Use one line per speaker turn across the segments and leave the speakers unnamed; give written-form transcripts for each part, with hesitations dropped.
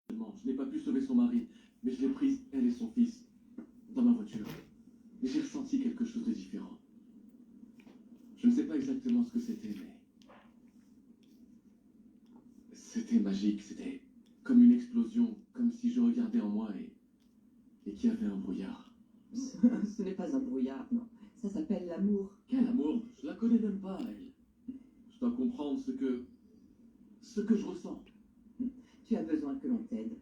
Je n'ai pas pu sauver son mari, mais je l'ai prise, elle et son fils, dans ma voiture. Et j'ai ressenti quelque chose de différent. Je ne sais pas exactement ce que c'était, mais c'était magique, c'était comme une explosion, comme si je regardais en moi et qu'il y avait un brouillard.
Ce n'est pas un brouillard, non. Ça s'appelle l'amour.
Quel amour? Je la connais même pas, elle. Je dois comprendre ce que je ressens.
Tu as besoin que l'on t'aide.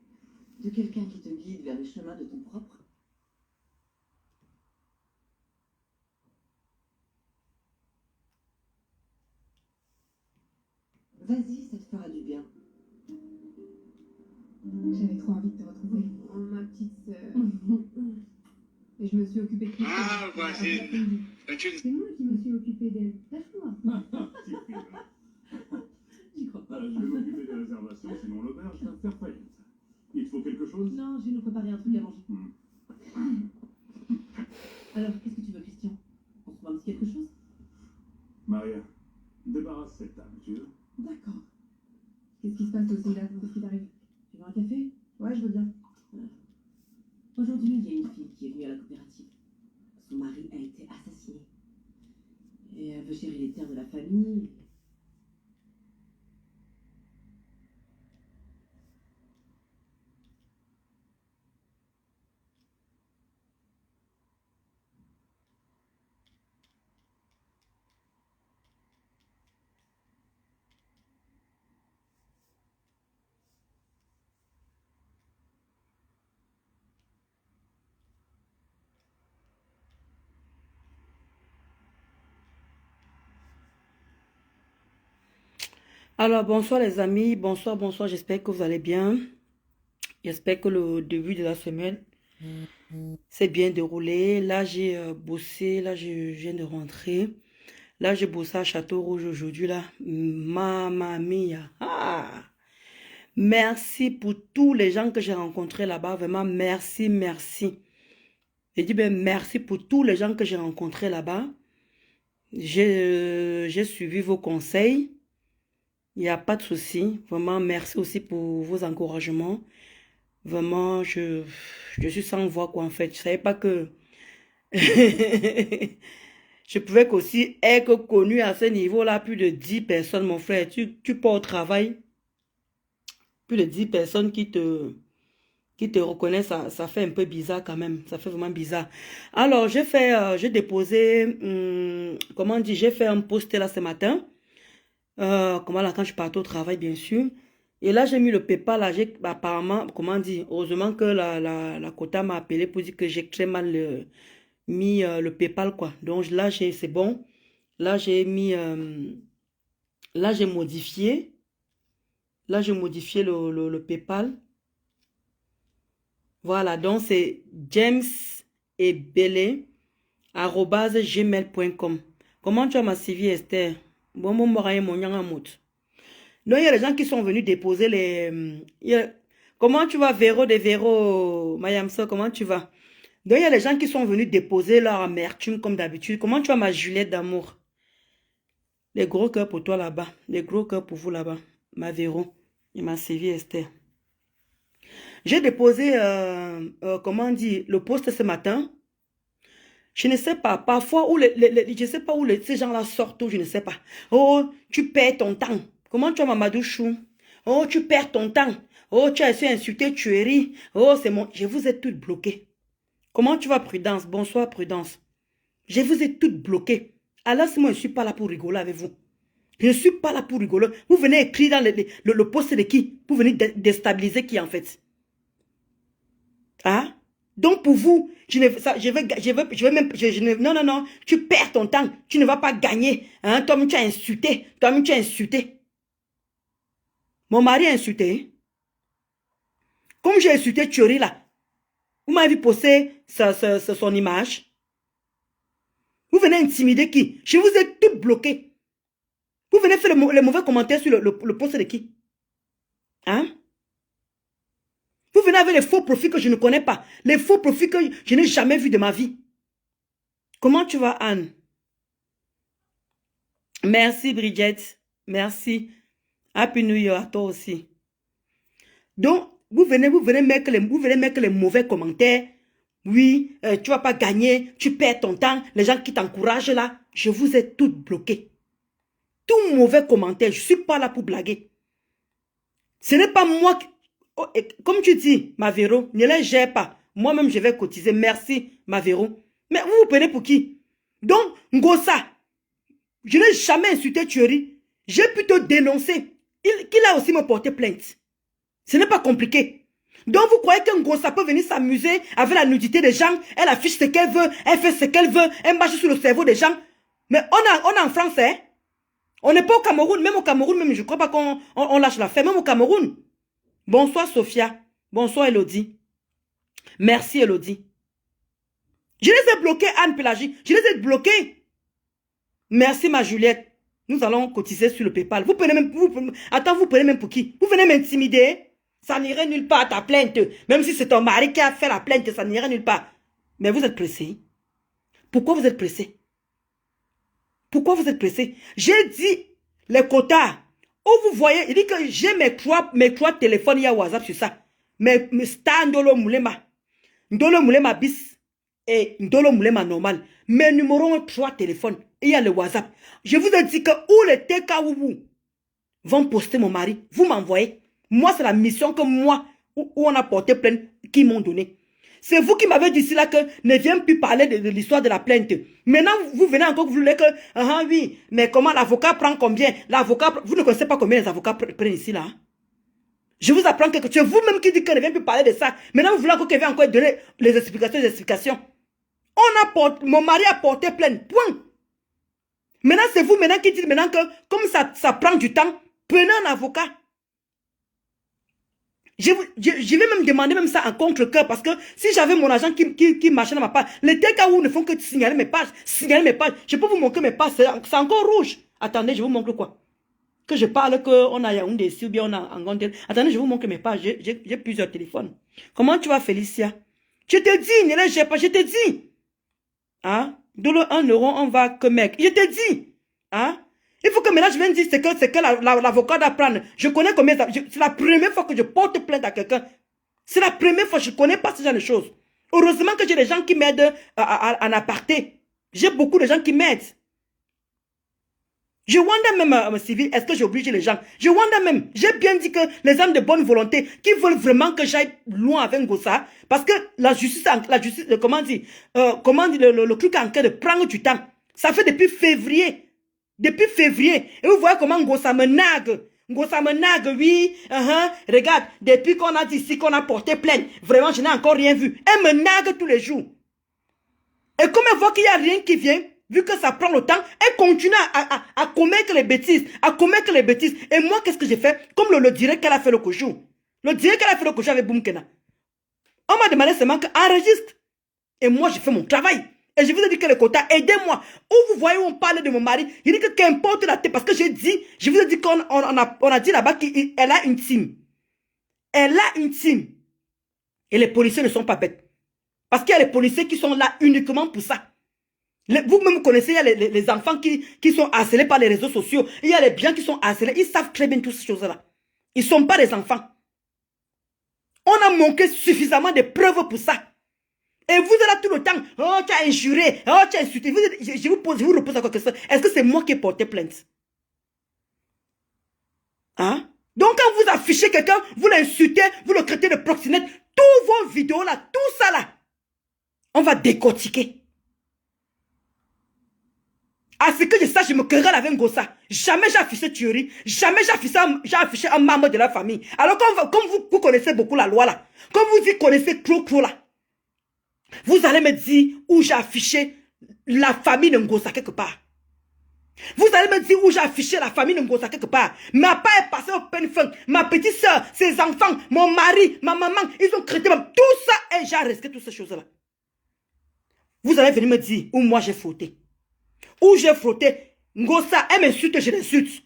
De quelqu'un qui te guide vers les chemins de ton propre. Vas-y, ça te fera du bien.
J'avais trop envie de te retrouver. Oh, ma petite sœur. Et je me suis occupée de Christelle.
Ah, voisine.
C'est moi qui me suis occupée d'elle. Lâche-moi.
J'y crois pas.
Je vais m'occuper des réservations, sinon l'auberge va faire faillite. Il te faut quelque chose?
Non, je vais nous préparer un truc à manger. Alors, qu'est-ce que tu veux, Christian? On se trouve un petit quelque chose?
Maria, débarrasse cette table, tu veux?
D'accord.
Qu'est-ce qui se passe aussi là? Qu'est-ce qui t'arrive?
Tu veux un café?
Ouais, je veux bien.
Aujourd'hui, il y a une fille qui est venue à la coopérative. Son mari a été assassiné. Et elle veut gérer les terres de la famille.
Alors, bonsoir les amis, bonsoir, bonsoir, j'espère que vous allez bien. J'espère que le début de la semaine s'est bien déroulé. Là, j'ai bossé, là, je viens de rentrer. Là, j'ai bossé à Château Rouge aujourd'hui, là. Mamma mia. Ah! Merci pour tous les gens que j'ai rencontrés là-bas. Vraiment, merci, merci. Je dis bien merci pour tous les gens que j'ai rencontrés là-bas. J'ai suivi vos conseils. Il n'y a pas de souci. Vraiment, merci aussi pour vos encouragements. Vraiment, je suis sans voix, quoi, en fait. Je ne savais pas que... je pouvais aussi être connu à ce niveau-là. Plus de 10 personnes, mon frère. Tu pars au travail. Plus de 10 personnes qui te reconnaissent. Ça fait un peu bizarre quand même. Ça fait vraiment bizarre. Alors, j'ai déposé... comment dire? J'ai fait un post là ce matin. Comment là, quand je partais au travail, bien sûr. Et là, j'ai mis le PayPal, là, apparemment, comment dire, heureusement que la quota m'a appelé pour dire que j'ai très mal mis le PayPal, quoi. Donc là, c'est bon. Là, j'ai mis, là, j'ai modifié. Là, j'ai modifié le PayPal. Voilà, donc c'est jamesebele@gmail.com. Comment tu as ma CV, Esther? Bon, mon moyen, mon yangamut. Donc, il y a des gens qui sont venus déposer comment tu vas, Véro de Véro, Mayamso, comment tu vas? Donc, il y a des gens qui sont venus déposer leur amertume comme d'habitude. Comment tu vas, ma Juliette d'amour? Les gros cœurs pour toi là-bas. Les gros cœurs pour vous là-bas. Ma Véro et ma Sylvie Esther. J'ai déposé, comment dire, le post ce matin. Je ne sais pas, parfois, je ne sais pas où ces gens-là sortent, ou je ne sais pas. Oh, tu perds ton temps. Comment tu as Mamadou Chou? Oh, tu perds ton temps. Oh, tu as essayé d'insulter, tu ris. Oh, c'est mon... Je vous ai toutes bloquées. Comment tu vas, Prudence? Bonsoir, Prudence. Je vous ai toutes bloquées. Alors, moi, je ne suis pas là pour rigoler avec vous. Je ne suis pas là pour rigoler. Vous venez écrire dans le post de qui? Vous venez déstabiliser qui, en fait? Hein? Donc pour vous, non, non, non, tu perds ton temps, tu ne vas pas gagner. Hein? Toi-même, tu as insulté, toi-même, tu as insulté. Mon mari a insulté. Comme j'ai insulté Thierry là, vous m'avez posté son image. Vous venez intimider qui? Je vous ai tout bloqué. Vous venez faire les mauvais commentaires sur le post de qui? Hein? Vous venez avec les faux profils que je ne connais pas. Les faux profils que je n'ai jamais vus de ma vie. Comment tu vas, Anne? Merci, Bridget. Merci. Happy New Year à toi aussi. Donc, vous venez mettre les mauvais commentaires. Oui, tu vas pas gagner, tu perds ton temps. Les gens qui t'encouragent là, je vous ai toutes bloquées. Tout mauvais commentaire, je suis pas là pour blaguer. Ce n'est pas moi qui... Oh, comme tu dis, Mavero, ne les gère pas. Moi-même, je vais cotiser. Merci, Mavero. Mais vous vous prenez pour qui? Donc, Ngosa, je n'ai jamais insulté Thierry. J'ai pu te dénoncer. Qu'il a aussi me porté plainte. Ce n'est pas compliqué. Donc, vous croyez qu'un Ngosa peut venir s'amuser avec la nudité des gens? Elle affiche ce qu'elle veut, elle fait ce qu'elle veut, elle marche sur le cerveau des gens. Mais on est en France, hein? On n'est pas au Cameroun. Même au Cameroun, même, je ne crois pas qu'on lâche l'affaire. Même au Cameroun. Bonsoir, Sophia. Bonsoir, Elodie. Merci, Elodie. Je les ai bloqués, Anne Pélagie. Je les ai bloqués. Merci, ma Juliette. Nous allons cotiser sur le PayPal. Vous prenez même... attends, vous prenez même pour qui? Vous venez m'intimider? Ça n'irait nulle part, ta plainte. Même si c'est ton mari qui a fait la plainte, ça n'irait nulle part. Mais vous êtes pressé. Pourquoi vous êtes pressé? Pourquoi vous êtes pressé? J'ai dit les quotas. Oh, vous voyez, il dit que j'ai mes trois téléphones, il y a WhatsApp sur ça. Mais Star Ndolo Moulema. Ndolo Moulema bis et Ndolo Moulema normal. Mes numéros ont 3 téléphones. Et il y a le WhatsApp. Je vous ai dit que où les TKW vont poster mon mari, vous m'envoyez. Moi, c'est la mission que moi, où on a porté plainte, qui m'ont donné. C'est vous qui m'avez dit là que ne viens plus parler de l'histoire de la plainte. Maintenant, vous venez encore, vous voulez que, ah oui, mais comment l'avocat prend combien? L'avocat, vous ne connaissez pas combien les avocats prennent ici là. Je vous apprends quelque chose. C'est vous-même qui dites que ne viens plus parler de ça. Maintenant, vous voulez encore qu'elle vienne encore donner les explications. Mon mari a porté plainte. Point. Maintenant, c'est vous maintenant qui dites maintenant que, comme ça prend du temps, prenez un avocat. Je vais même demander même ça en contre-cœur parce que si j'avais mon agent qui marchait dans ma page, les TKW ne font que signaler mes pages. Je peux vous montrer mes pages, c'est encore rouge. Attendez, je vous montre quoi? Que je parle qu'on a Yaoundé ici ou bien on a Angondel. Attendez, je vous montre mes pages. J'ai plusieurs téléphones. Comment tu vas, Félicia? Je te dis, ne les gère pas, je te dis. Hein? De le 1 euro, on va que mec. Je te dis. Hein? Il faut que maintenant je vienne dire ce que l'avocat doit prendre. Je connais combien ça. C'est la première fois que je porte plainte à quelqu'un. C'est la première fois que je ne connais pas ce genre de choses. Heureusement que j'ai des gens qui m'aident en aparté. J'ai beaucoup de gens qui m'aident. Je wonder même, civil, est-ce que j'ai obligé les gens? Je wonder même. J'ai bien dit que les hommes de bonne volonté qui veulent vraiment que j'aille loin avec Ngosa, parce que la justice, comment dire, le truc en train de prendre du temps. Ça fait depuis février. Depuis février. Et vous voyez comment Ngosa me nague. Ngosa me nague, oui. Regarde, depuis qu'on a dit ici qu'on a porté plainte, vraiment, je n'ai encore rien vu. Elle me nague tous les jours. Et comme elle voit qu'il n'y a rien qui vient, vu que ça prend le temps, elle continue à commettre les bêtises. Et moi, qu'est-ce que j'ai fait? Comme le direct qu'elle a fait le cochon. Le direct qu'elle a fait le cochon avec Boumkena. On m'a demandé seulement qu'enregistre. Et moi, j'ai fait mon travail. Et je vous ai dit que le quota, aidez-moi. Où vous voyez où on parle de mon mari, il dit que qu'importe la tête, parce que je vous ai dit qu'on a dit là-bas qu'elle a une team. Elle a une team. Et les policiers ne sont pas bêtes. Parce qu'il y a les policiers qui sont là uniquement pour ça. Vous-même connaissez, il y a les enfants qui sont harcelés par les réseaux sociaux. Il y a les biens qui sont harcelés. Ils savent très bien toutes ces choses-là. Ils ne sont pas des enfants. On a manqué suffisamment de preuves pour ça. Et vous êtes là tout le temps. Oh, tu as injuré. Oh, tu as insulté. Je vous repose encore question. Est-ce que c'est moi qui ai porté plainte? Hein? Donc, quand vous affichez quelqu'un, vous l'insultez, vous le traitez de proxénète, tous vos vidéos là, tout ça là, on va décortiquer. À ce que je sache, je me querelle avec Ngosa. Jamais j'ai affiché Thierry. Jamais j'ai affiché un membre de la famille. Alors, comme vous connaissez beaucoup la loi là, comme vous connaissez Cro là, vous allez me dire où j'ai affiché la famille de Ngosa quelque part. Vous allez me dire où j'ai affiché la famille de Ngosa quelque part. Ma part est passée au peine-fin. Ma petite soeur, ses enfants, mon mari, ma maman, ils ont créé tout ça et j'ai arrêté toutes ces choses-là. Vous allez venir me dire où moi j'ai frotté. Où j'ai frotté. Ngosa, elle m'insulte, je l'insulte.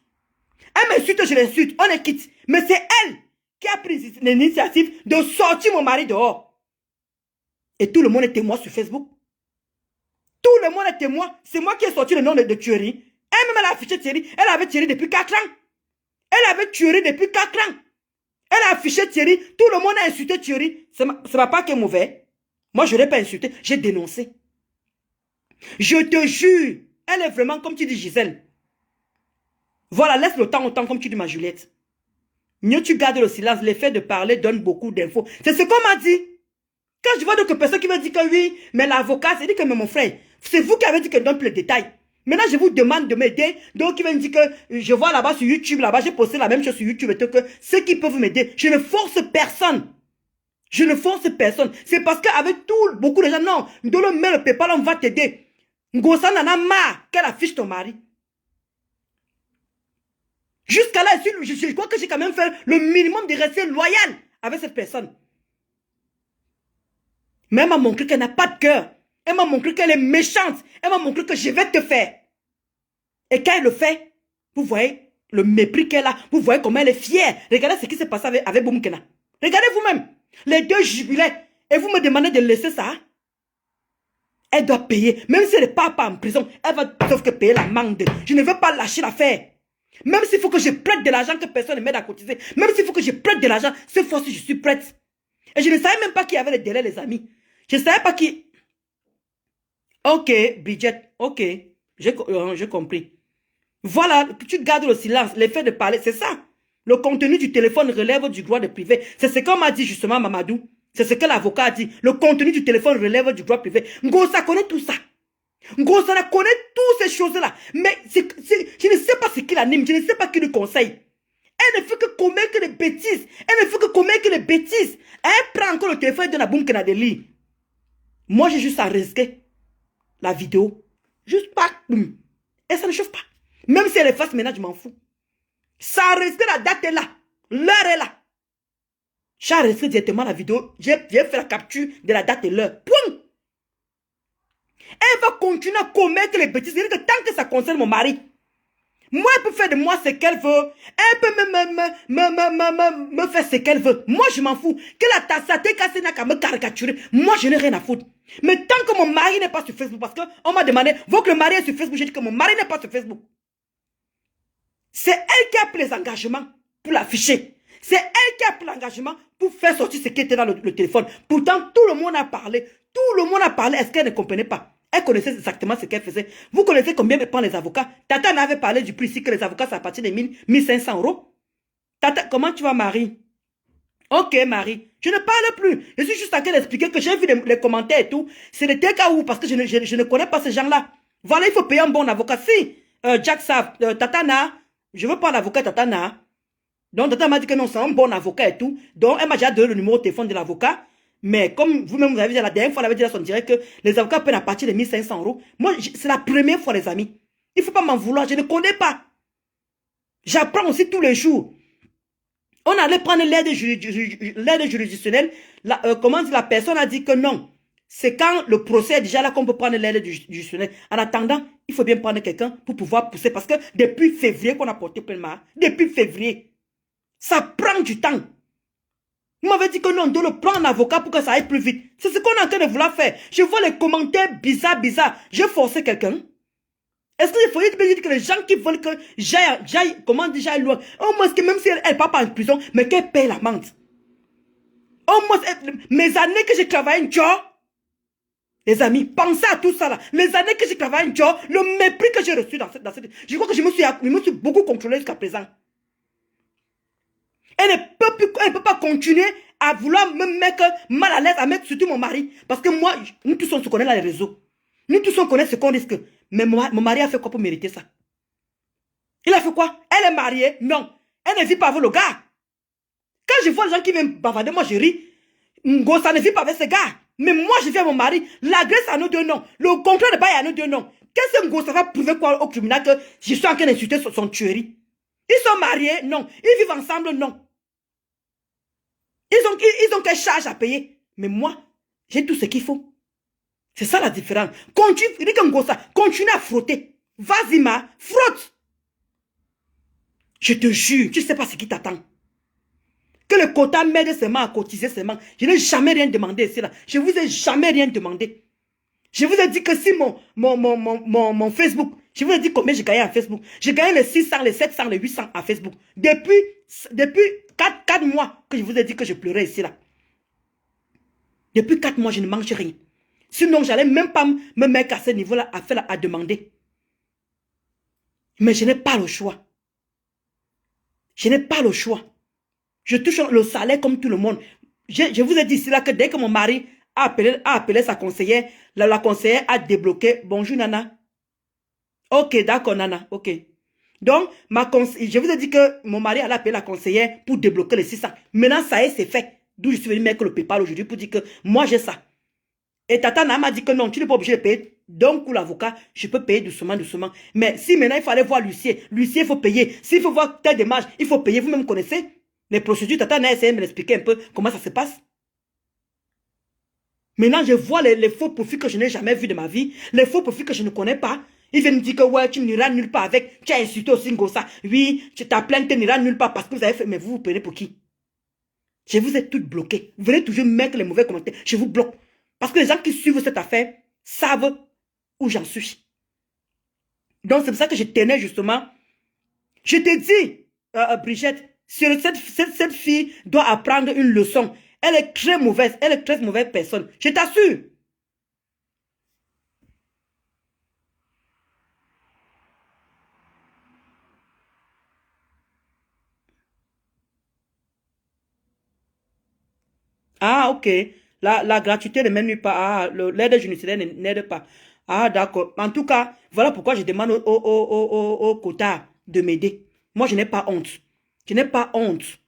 Elle m'insulte, je l'insulte. On est quitte. Mais c'est elle qui a pris l'initiative de sortir mon mari dehors. Et tout le monde est témoin sur Facebook. Tout le monde est témoin. C'est moi qui ai sorti le nom de Thierry. Elle-même, elle a affiché Thierry. Elle avait Thierry depuis 4 ans. Elle avait Thierry depuis 4 ans. Elle a affiché Thierry. Tout le monde a insulté Thierry. C'est ma part qui est mauvais. Moi, je ne l'ai pas insulté. J'ai dénoncé. Je te jure. Elle est vraiment, comme tu dis, Gisèle. Voilà, laisse le temps au temps, comme tu dis, ma Juliette. Mieux tu gardes le silence. L'effet de parler donne beaucoup d'infos. C'est ce qu'on m'a dit. Quand je vois d'autres personnes qui me disent que oui, mais l'avocat, c'est dit que mais mon frère, c'est vous qui avez dit que je donne plus de détails. Maintenant, je vous demande de m'aider. Donc, il va me dire que je vois là-bas sur YouTube, là-bas, j'ai posté la même chose sur YouTube. Et que ceux qui peuvent m'aider, je ne force personne. Je ne force personne. C'est parce qu'avec beaucoup de gens, non, dans le mail, le PayPal, on va t'aider. Ngosa n'en a marre qu'elle affiche ton mari. Jusqu'à là, je crois que j'ai quand même fait le minimum de rester loyal avec cette personne. Mais elle m'a montré qu'elle n'a pas de cœur. Elle m'a montré qu'elle est méchante. Elle m'a montré que je vais te faire. Et quand elle le fait, vous voyez le mépris qu'elle a. Vous voyez comment elle est fière. Regardez ce qui s'est passé avec Boumkena. Regardez vous-même. Les deux jubilaient. Et vous me demandez de laisser ça. Elle doit payer. Même si elle n'est pas en prison, elle va sauf que payer l'amende. Je ne veux pas lâcher l'affaire. Même s'il faut que je prête de l'argent que personne ne m'aide à cotiser. Même s'il faut que je prête de l'argent, cette fois-ci je suis prête. Et je ne savais même pas qu'il y avait les délais, les amis. Je ne savais pas qui... Ok, Bridget, ok. J'ai compris. Voilà, tu gardes le silence, l'effet de parler, c'est ça. Le contenu du téléphone relève du droit de privé. C'est ce qu'on m'a dit justement, Mamadou. C'est ce que l'avocat a dit. Le contenu du téléphone relève du droit privé. Ngosa connaît tout ça. Ngosa connaît toutes ces choses-là. Mais je ne sais pas ce qui l'anime, je ne sais pas qui lui conseille. Elle ne fait que commettre des bêtises. Elle ne fait que commettre des bêtises. Elle prend encore le téléphone et donne à Boumkena de lire. Moi, j'ai juste à risquer la vidéo. Juste pas. Et ça ne chauffe pas. Même si elle efface maintenant, je m'en fous. Ça risque, la date est là. L'heure est là. J'ai risqué directement la vidéo. J'ai fait la capture de la date et l'heure. Point. Elle va continuer à commettre les bêtises. C'est-à-dire que tant que ça concerne mon mari, moi, elle peut faire de moi ce qu'elle veut. Elle peut me faire ce qu'elle veut. Moi, je m'en fous. Qu'elle a tassaté, cassé, n'a qu'à me caricaturer. Moi, je n'ai rien à foutre. Mais tant que mon mari n'est pas sur Facebook, parce qu'on m'a demandé, vous que le mari est sur Facebook, j'ai dit que mon mari n'est pas sur Facebook. C'est elle qui a pris les engagements pour l'afficher. C'est elle qui a pris l'engagement pour faire sortir ce qui était dans le téléphone. Pourtant, tout le monde a parlé. Tout le monde a parlé. Est-ce qu'elle ne comprenait pas? Elle connaissait exactement ce qu'elle faisait. Vous connaissez combien prennent les avocats? Tata n'avait parlé du prix ici que les avocats, c'est à partir de 1500 €. Tata, comment tu vas, Marie? Ok, Marie. Je ne parle plus. Je suis juste en train d'expliquer que j'ai vu les commentaires et tout. C'est le cas où, parce que je ne connais pas ces gens-là. Voilà, il faut payer un bon avocat. Si, Jack Sav, Tatana, je veux pas l'avocat Tatana. Donc, Tata m'a dit que non, c'est un bon avocat et tout. Donc, elle m'a déjà donné le numéro de téléphone de l'avocat. Mais comme vous-même, vous avez dit la dernière fois, elle avait dit à son direct que les avocats prennent à partir de 1500 €. Moi, c'est la première fois, les amis. Il ne faut pas m'en vouloir, je ne connais pas. J'apprends aussi tous les jours. On allait prendre l'aide juridictionnelle. Comment dire, la personne a dit que non. C'est quand le procès est déjà là qu'on peut prendre l'aide juridictionnelle. En attendant, il faut bien prendre quelqu'un pour pouvoir pousser. Parce que depuis février qu'on a porté pleinement, depuis février, ça prend du temps. Vous m'avez dit que non, on doit le prendre en avocat pour que ça aille plus vite. C'est ce qu'on est en train de vouloir faire. Je vois les commentaires bizarres. J'ai forcé quelqu'un. Est-ce qu'il faut dire que les gens qui veulent que j'aille, comment dire, j'aille loin, au moins que même si elle ne part pas en prison, mais qu'elle paye l'amende. Au moins, mes années que j'ai travaillé en job, les amis, pensez à tout ça là. Les années que j'ai travaillé en job, le mépris que j'ai reçu dans cette... Je crois que je me suis beaucoup contrôlé jusqu'à présent. Elle ne peut pas continuer à vouloir me mettre mal à l'aise, à mettre surtout mon mari. Parce que moi, nous tous on se connaît dans les réseaux. Nous tous on connaît ce qu'on risque. Mais mon mari a fait quoi pour mériter ça? Il a fait quoi? Elle est mariée? Non. Elle ne vit pas avec le gars. Quand je vois les gens qui viennent bavarder, moi je ris. Ngosa ne vit pas avec ce gars. Mais moi je vis avec mon mari. La grâce à nous deux non. Le contrat de bail à nous deux non. Qu'est-ce que Ngosa va prouver quoi au tribunal que je suis en train d'insulter son tuerie? Ils sont mariés? Non. Ils vivent ensemble? Non. Ils ont quelle charge à payer? Mais moi, j'ai tout ce qu'il faut. C'est ça la différence. Continue à frotter. Vas-y, frotte. Je te jure, tu ne sais pas ce qui t'attend. Que le quota m'aide seulement à cotiser seulement. Je n'ai jamais rien demandé ici là. Je ne vous ai jamais rien demandé. Je vous ai dit que si mon Facebook, Je vous ai dit combien j'ai gagné à Facebook. J'ai gagné les 600, les 700, les 800 à Facebook. Depuis 4 mois que je vous ai dit que je pleurais ici, là. Depuis 4 mois, je ne mange rien. Sinon, j'allais même pas me mettre à ce niveau-là à demander. Mais je n'ai pas le choix. Je n'ai pas le choix. Je touche le salaire comme tout le monde. Je vous ai dit ici là que dès que mon mari a appelé sa conseillère, la conseillère a débloqué. Bonjour Nana. Ok, d'accord Nana. Ok. Donc, je vous ai dit que mon mari allait appeler la conseillère pour débloquer les 600. Maintenant, ça y est, c'est fait. D'où je suis venu mettre le PayPal aujourd'hui pour dire que moi j'ai ça. Et Tata Nana m'a dit que non, tu n'es pas obligé de payer d'un coup l'avocat, je peux payer doucement, doucement. Mais si maintenant il faut aller voir l'huissier, l'huissier il faut payer. S'il faut voir telle démarche, il faut payer. Vous-même connaissez les procédures. Tata Nana a essayé de m'expliquer un peu comment ça se passe. Maintenant, je vois les faux profils que je n'ai jamais vus de ma vie, les faux profils que je ne connais pas. Ils viennent me dire que ouais, tu n'iras nulle part avec, tu as insulté aussi Ngosa. Oui, ta plainte n'ira nulle part parce que vous avez fait, mais vous prenez pour qui? Je vous ai toutes bloquées. Vous venez toujours mettre les mauvais commentaires, je vous bloque. Parce que les gens qui suivent cette affaire savent où j'en suis. Donc, c'est pour ça que je tenais justement. Je te dis, Brigitte, cette fille doit apprendre une leçon. Elle est très mauvaise. Elle est très mauvaise personne. Je t'assure. Ah, ok. La gratuité ne mène pas. Ah, l'aide juridictionnelle n'aide pas. Ah, d'accord. En tout cas, voilà pourquoi je demande au quota de m'aider. Moi, je n'ai pas honte. Je n'ai pas honte.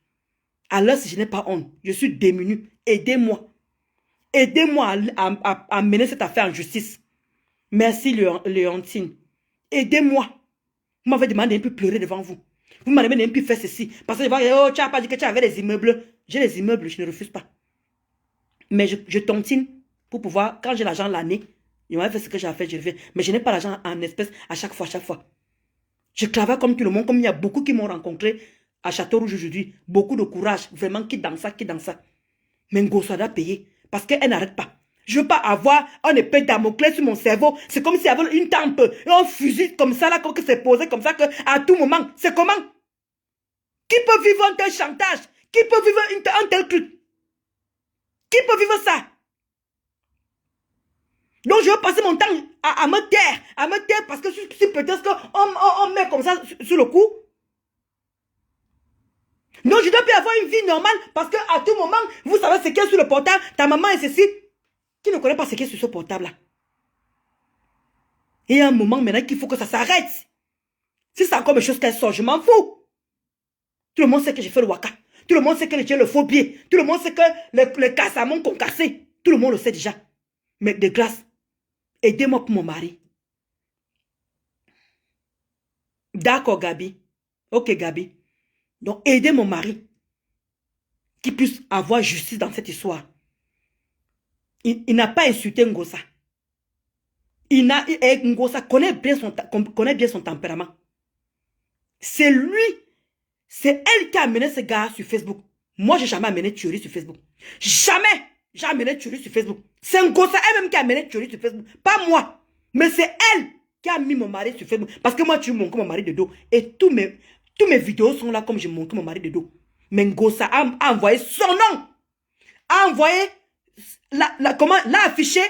Alors, si je n'ai pas honte, je suis démunie. Aidez-moi. Aidez-moi à mener cette affaire en justice. Merci, Léontine. Aidez-moi. Vous m'avez demandé un peu pleurer devant vous. Vous m'avez demandé un peu faire ceci. Parce que oh, tu n'as pas dit que tu avais des immeubles. J'ai des immeubles, je ne refuse pas. Mais je tontine pour pouvoir, quand j'ai l'argent l'année, il m'a fait ce que j'ai fait, je le fais. Mais je n'ai pas l'argent en espèces à chaque fois, Je travaille comme tout le monde, comme il y a beaucoup qui m'ont rencontré à Château-Rouge aujourd'hui. Beaucoup de courage, vraiment, qui dans ça. Mais Ngosa doit payer parce qu'elle n'arrête pas. Je ne veux pas avoir un épée Damoclès sur mon cerveau. C'est comme s'il y avait une tempe, un fusil comme ça, là, comme que c'est posé comme ça, que à tout moment. C'est comment? Qui peut vivre un tel chantage? Qui peut vivre un tel truc? Qui peut vivre ça? Donc je veux passer mon temps à me taire, parce que si peut-être qu'on met comme ça sur le coup. Donc je dois plus avoir une vie normale parce qu'à tout moment, vous savez ce qu'il y a sur le portable, ta maman et ceci, qui ne connaît pas ce qu'il y a sur ce portable-là. Et il y a un moment maintenant qu'il faut que ça s'arrête. Si c'est encore des choses qu'elle sort, je m'en fous. Tout le monde sait que j'ai fait le waka. Tout le monde sait que j'ai le faux pied. Tout le monde sait que les cassamons qu'on cassé. Tout le monde le sait déjà. Mais de grâce, aidez-moi pour mon mari. D'accord, Gabi. Ok, Gabi. Donc, aidez mon mari. Qu'il puisse avoir justice dans cette histoire. Il n'a pas insulté Ngosa. Ngosa connaît bien son tempérament. C'est lui. C'est elle qui a amené ce gars sur Facebook. Moi, j'ai jamais amené Thierry sur Facebook. Jamais j'ai amené Thierry sur Facebook. C'est Ngosa elle-même qui a amené Thierry sur Facebook. Pas moi. Mais c'est elle qui a mis mon mari sur Facebook. Parce que moi, tu montres mon mari de dos. Et tous mes vidéos sont là comme je montre mon mari de dos. Mais Ngosa a envoyé son nom. A envoyé, l'a affiché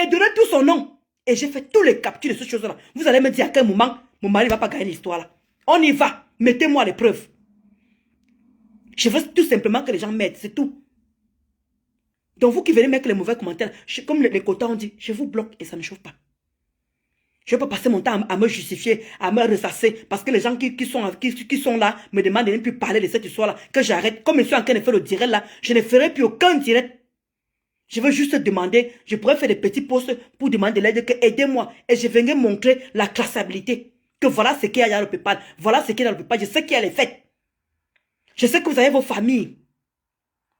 et donné tout son nom. Et j'ai fait tous les captures de ces choses-là. Vous allez me dire à quel moment mon mari ne va pas gagner l'histoire là. On y va. Mettez-moi les preuves. Je veux tout simplement que les gens m'aident, c'est tout. Donc vous qui venez mettre les mauvais commentaires, comme les quotas ont dit, je vous bloque et ça ne chauffe pas. Je ne vais pas passer mon temps à me justifier, à me ressasser, parce que les gens qui sont là me demandent de ne plus parler de cette histoire-là, que j'arrête. Comme je suis en train de faire le direct là, je ne ferai plus aucun direct. Je veux juste demander, je pourrais faire des petits posts pour demander de l'aide, que aidez-moi. Et je viendrai montrer la classabilité. Que voilà ce qu'il y a dans le PayPal, voilà ce qu'il y a dans le PayPal, je sais qu'il y a les fêtes. Je sais que vous avez vos familles.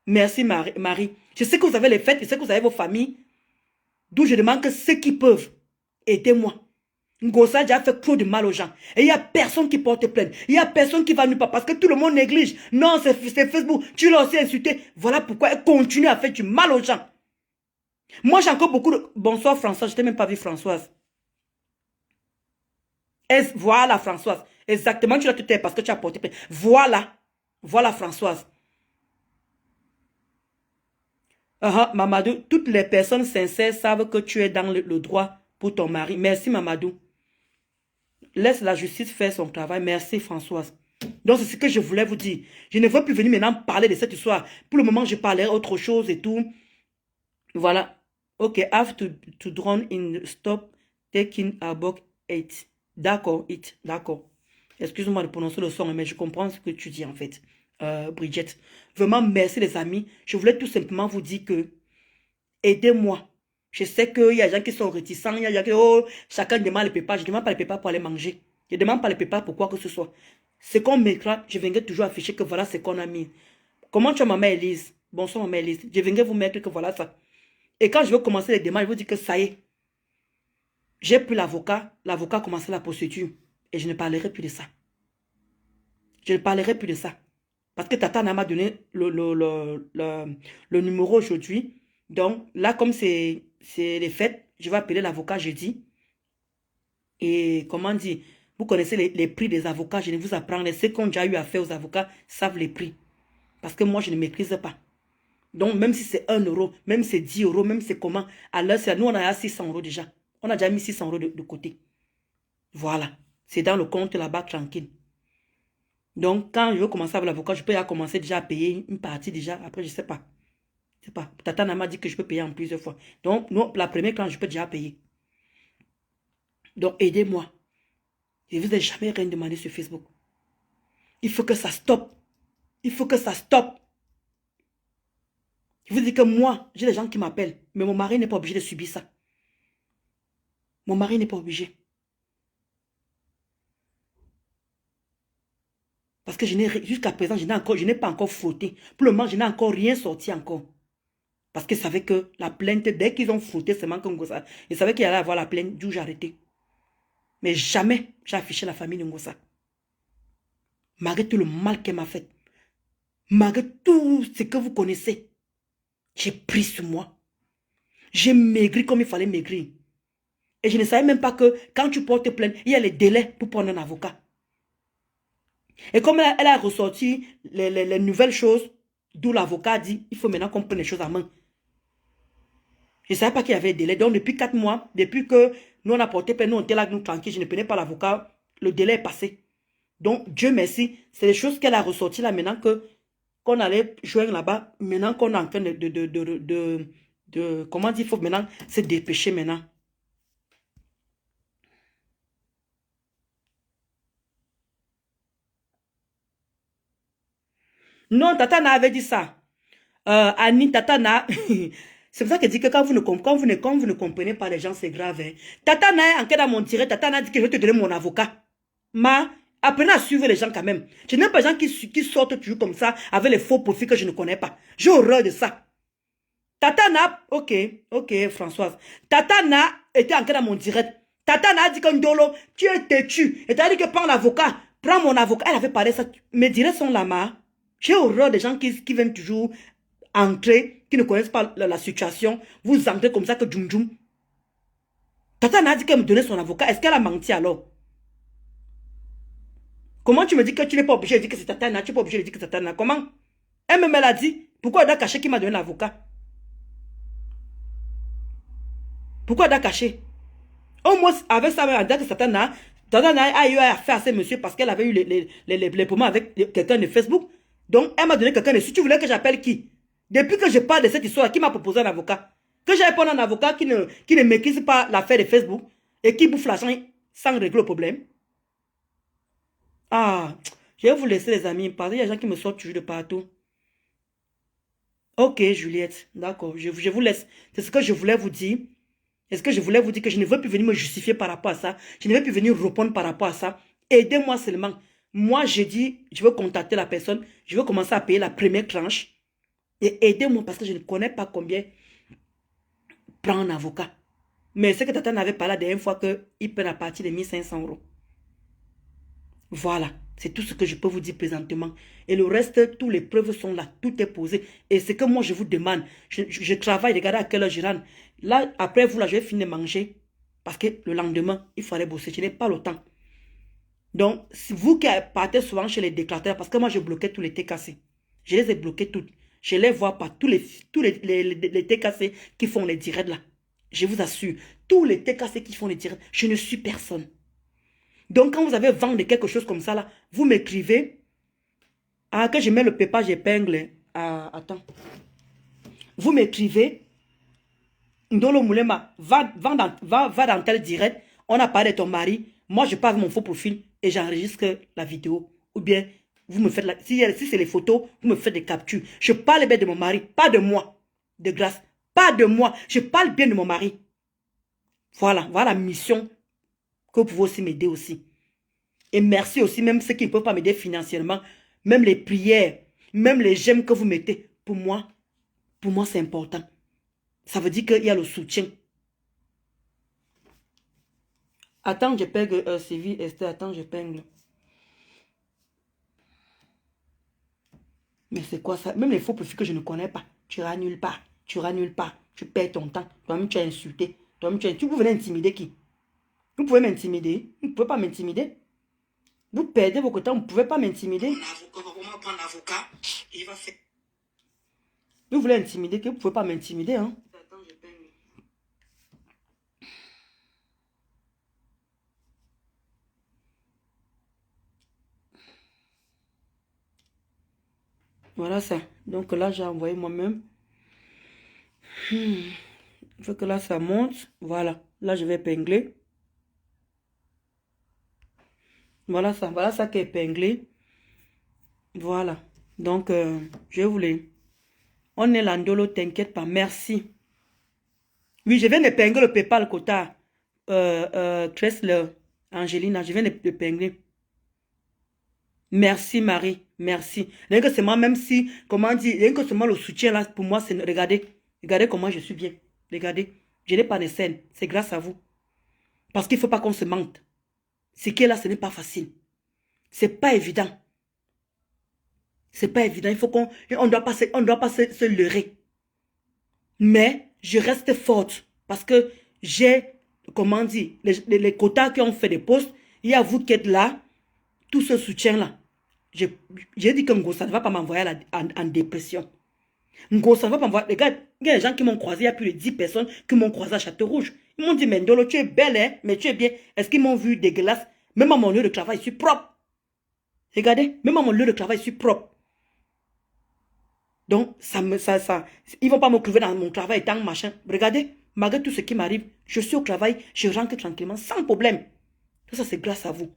Merci Marie. Je sais que vous avez les fêtes, je sais que vous avez vos familles. D'où je demande que ceux qui peuvent, aidez-moi. Ngosa a déjà fait trop de mal aux gens. Et il n'y a personne qui porte plainte. Il n'y a personne qui va nulle part parce que tout le monde néglige. Non, c'est Facebook. Tu l'as aussi insulté. Voilà pourquoi elle continue à faire du mal aux gens. Moi, j'ai encore beaucoup de... Bonsoir François, je t'ai même pas vu Françoise. Voilà, Françoise. Exactement, tu dois te taire parce que tu as porté plainte. Voilà. Voilà, Françoise. Mamadou, toutes les personnes sincères savent que tu es dans le droit pour ton mari. Merci, Mamadou. Laisse la justice faire son travail. Merci, Françoise. Donc, c'est ce que je voulais vous dire. Je ne veux plus venir maintenant parler de cette histoire. Pour le moment, je parlerai autre chose et tout. Voilà. Ok, have to drown in stop taking a book 8. D'accord, it. D'accord. Excuse-moi de prononcer le son, mais je comprends ce que tu dis en fait. Bridget. Vraiment, merci les amis. Je voulais tout simplement vous dire que aidez-moi. Je sais qu'il y a des gens qui sont réticents. Il y a des gens qui oh, chacun demande les pépas. Je ne demande pas les pépas pour aller manger. Je ne demande pas les pépas pour quoi que ce soit. Ce qu'on mettra, je viendrai toujours afficher que voilà ce qu'on a mis. Comment tu as maman Elise? Bonsoir maman Elise. Je viendrai vous mettre que voilà ça. Et quand je veux commencer les démarches, je vous dis que ça y est. J'ai pris l'avocat. L'avocat a commencé la procédure. Et je ne parlerai plus de ça. Je ne parlerai plus de ça. Parce que Tata m'a donné le numéro aujourd'hui. Donc, là, comme c'est les fêtes, je vais appeler l'avocat jeudi. Et comment dire, vous connaissez les prix des avocats, je ne vous apprends. Ceux qui ont déjà eu affaire aux avocats savent les prix. Parce que moi, je ne maîtrise pas. Donc, même si c'est 1 euro, même si c'est 10 euros, même si c'est comment, à l'heure, nous, on a 600 euros déjà. On a déjà mis 600 euros de côté. Voilà. C'est dans le compte là-bas, tranquille. Donc, quand je veux commencer avec l'avocat, je peux ya commencer déjà à payer une partie déjà. Après, je ne sais pas. Je sais pas. Tata m'a dit que je peux payer en plusieurs fois. Donc, non, la première tranche, je peux déjà payer. Donc, aidez-moi. Je ne vous ai jamais rien demandé sur Facebook. Il faut que ça stoppe. Il faut que ça stoppe. Je vous dis que moi, j'ai des gens qui m'appellent. Mais mon mari n'est pas obligé de subir ça. Mon mari n'est pas obligé. Parce que jusqu'à présent, je n'ai pas encore frotté. Pour le moment, je n'ai encore rien sorti encore. Parce qu'ils savaient que la plainte, dès qu'ils ont frotté seulement comme ça, ils savaient qu'il allait avoir la plainte, d'où j'ai arrêté. Mais jamais j'ai affiché la famille de Ngosa. Malgré tout le mal qu'elle m'a fait. Malgré tout ce que vous connaissez. J'ai pris sur moi. J'ai maigri comme il fallait maigrir. Et je ne savais même pas que quand tu portes plainte, il y a les délais pour prendre un avocat. Et comme elle a ressorti les nouvelles choses, d'où l'avocat dit, il faut maintenant qu'on prenne les choses en main. Je ne savais pas qu'il y avait des délais. Donc, depuis 4 mois, depuis que nous on a porté plainte, nous on était là, nous tranquilles, je ne prenais pas l'avocat, le délai est passé. Donc, Dieu merci, c'est les choses qu'elle a ressorties là maintenant qu'on allait joindre là-bas, maintenant qu'on est en train comment dire, il faut maintenant se dépêcher maintenant. Non, Tatana avait dit ça. Annie, Tatana, c'est pour ça qu'elle dit que quand vous ne comprenez pas les gens, c'est grave. Hein. Tatana, en cas mon tiré, Tatana a dit que je vais te donner mon avocat. Apprenez à suivre les gens quand même. Je n'aime pas les gens qui sortent toujours comme ça, avec les faux profils que je ne connais pas. J'ai horreur de ça. Tatana, ok, Françoise. Tatana était en cas dans mon direct. Tatana a dit que Ndolo, tu es têtu. Et tu as dit que prends l'avocat, prends mon avocat. Elle avait parlé ça. Mes directs sont là-bas. J'ai horreur des gens qui viennent toujours entrer, qui ne connaissent pas la situation. Vous entrez comme ça que djoum djoum. Tatana a dit qu'elle me donnait son avocat. Est-ce qu'elle a menti alors? Comment tu me dis que tu n'es pas obligé de dire que c'est Tatana? Tu n'es pas obligé de dire que c'est Tatana. Comment? Elle a dit. Pourquoi elle a caché qui m'a donné l'avocat? Pourquoi elle a caché? Au moins, avec ça, elle a dit que Tatana a eu affaire à ce monsieur parce qu'elle avait eu les poumons avec quelqu'un de Facebook. Donc, elle m'a donné quelqu'un de... Si tu voulais que j'appelle qui? Depuis que je parle de cette histoire, qui m'a proposé un avocat? Que j'aille prendre un avocat qui ne maîtrise pas l'affaire de Facebook et qui bouffe l'argent sans régler le problème. Ah, je vais vous laisser les amis, parce qu'il y a des gens qui me sortent toujours de partout. Ok, Juliette, d'accord, je vous laisse. C'est ce que je voulais vous dire. Est-ce que je voulais vous dire que je ne veux plus venir me justifier par rapport à ça. Je ne veux plus venir répondre par rapport à ça. Aidez-moi seulement. Moi, j'ai dit, je veux contacter la personne. Je veux commencer à payer la première tranche. Et aidez-moi parce que je ne connais pas combien prend un avocat. Mais c'est que Tata n'avait pas la dernière fois qu'il peut à partir de 1500 €. Voilà. C'est tout ce que je peux vous dire présentement. Et le reste, tous les preuves sont là. Tout est posé. Et c'est que moi, je vous demande. Je travaille, regardez à quelle heure je rentre. Là, après vous, là, je vais finir de manger. Parce que le lendemain, il fallait bosser. Je n'ai pas le temps. Donc, si vous qui partez souvent chez les déclarateurs, parce que moi, je bloquais tous les TKC. Je les ai bloqués toutes. Je les vois pas, tous les TKC qui font les directs là. Je vous assure, tous les TKC qui font les directs, je ne suis personne. Donc, quand vous avez vendu quelque chose comme ça là, vous m'écrivez. Ah, que je mets le pépage épingle. Ah, attends. Vous m'écrivez. Ndolo Moulema, va dans tel direct. On a parlé de ton mari. Moi, je parle mon faux profil et j'enregistre la vidéo. Ou bien, vous me faites si c'est les photos, vous me faites des captures. Je parle bien de mon mari, pas de moi. De grâce, pas de moi. Je parle bien de mon mari. Voilà la mission que vous pouvez aussi m'aider aussi. Et merci aussi, même ceux qui ne peuvent pas m'aider financièrement, même les prières, même les j'aime que vous mettez. Pour moi, c'est important. Ça veut dire qu'il y a le soutien. Attends, je pègue Sylvie, Esther, attends, je pègue. Mais c'est quoi ça? Même les faux profils que je ne connais pas. Tu rannules pas. Tu rannules pas. Tu perds ton temps. Toi-même, tu as insulté. Toi-même, tu pouvez intimider qui? Vous pouvez m'intimider. Vous ne pouvez pas m'intimider. Vous perdez votre temps. Vous ne pouvez pas m'intimider. Vous voulez intimider qui? Vous ne pouvez pas m'intimider. Hein? Attends, je pègue. Voilà ça. Donc là, j'ai envoyé moi-même. Il faut que là, ça monte. Voilà. Là, je vais épingler. Voilà ça qui est épinglé. Voilà. Donc, je voulais. On est là, Ndolo, t'inquiète pas. Merci. Oui, je viens d'épingler le PayPal quota. Tressler, Angelina, je viens d'épingler. Merci Marie, merci. Rien que c'est moi, même si, comment dire, rien que c'est moi le soutien là, pour moi, c'est, regardez comment je suis bien. Regardez, je n'ai pas de scène, c'est grâce à vous. Parce qu'il ne faut pas qu'on se mente. Ce qui est là, ce n'est pas facile. C'est pas évident. C'est pas évident, il faut on doit pas se leurrer. Mais je reste forte parce que j'ai, comment dire, les quotas qui ont fait des postes, il y a vous qui êtes là, tout ce soutien là. J'ai dit que Ngosa ne va pas m'envoyer en dépression. Ngosa ne va pas m'envoyer. Regarde, il y a des gens qui m'ont croisé, il y a plus de 10 personnes qui m'ont croisé à Château-Rouge. Ils m'ont dit, mais Ndolo, tu es belle, hein, mais tu es bien. Est-ce qu'ils m'ont vu dégueulasse? Même à mon lieu de travail, je suis propre. Regardez, même à mon lieu de travail, je suis propre. Donc, ils vont pas me trouver dans mon travail étant machin. Regardez, malgré tout ce qui m'arrive, je suis au travail, je rentre tranquillement, sans problème. Tout ça, c'est grâce à vous.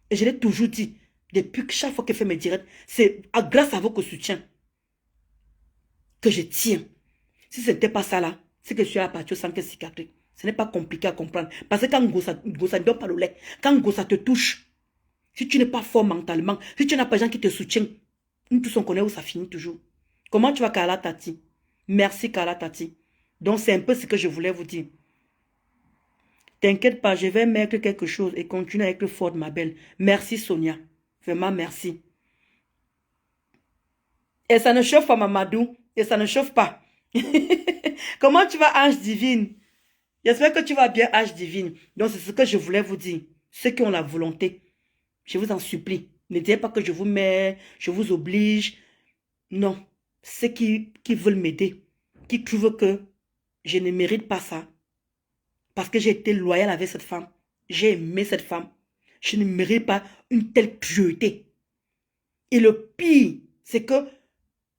Et je l'ai toujours dit, depuis que chaque fois que je fais mes directs, c'est grâce à votre soutien que je tiens. Si ce n'était pas ça là, c'est que je suis à la partie sans que cicatrice. Ce n'est pas compliqué à comprendre. Parce que quand Ngosa ne donne pas le lait, quand Ngosa te touche, si tu n'es pas fort mentalement, si tu n'as pas de gens qui te soutiennent, nous tous on connaît où ça finit toujours. Comment tu vas, Kala Tati? Merci, Kala Tati. Donc, c'est un peu ce que je voulais vous dire. T'inquiète pas, je vais mettre quelque chose et continuer à être forte, ma belle. Merci, Sonia. Vraiment, merci. Et ça ne chauffe pas, Mamadou. Et ça ne chauffe pas. Comment tu vas, Ange Divine? J'espère que tu vas bien, Ange Divine. Donc, c'est ce que je voulais vous dire. Ceux qui ont la volonté, je vous en supplie. Ne dites pas que je vous mets, je vous oblige. Non. Ceux qui veulent m'aider, qui trouvent que je ne mérite pas ça, parce que j'ai été loyale avec cette femme, j'ai aimé cette femme, je ne mérite pas une telle cruauté. Et le pire, c'est que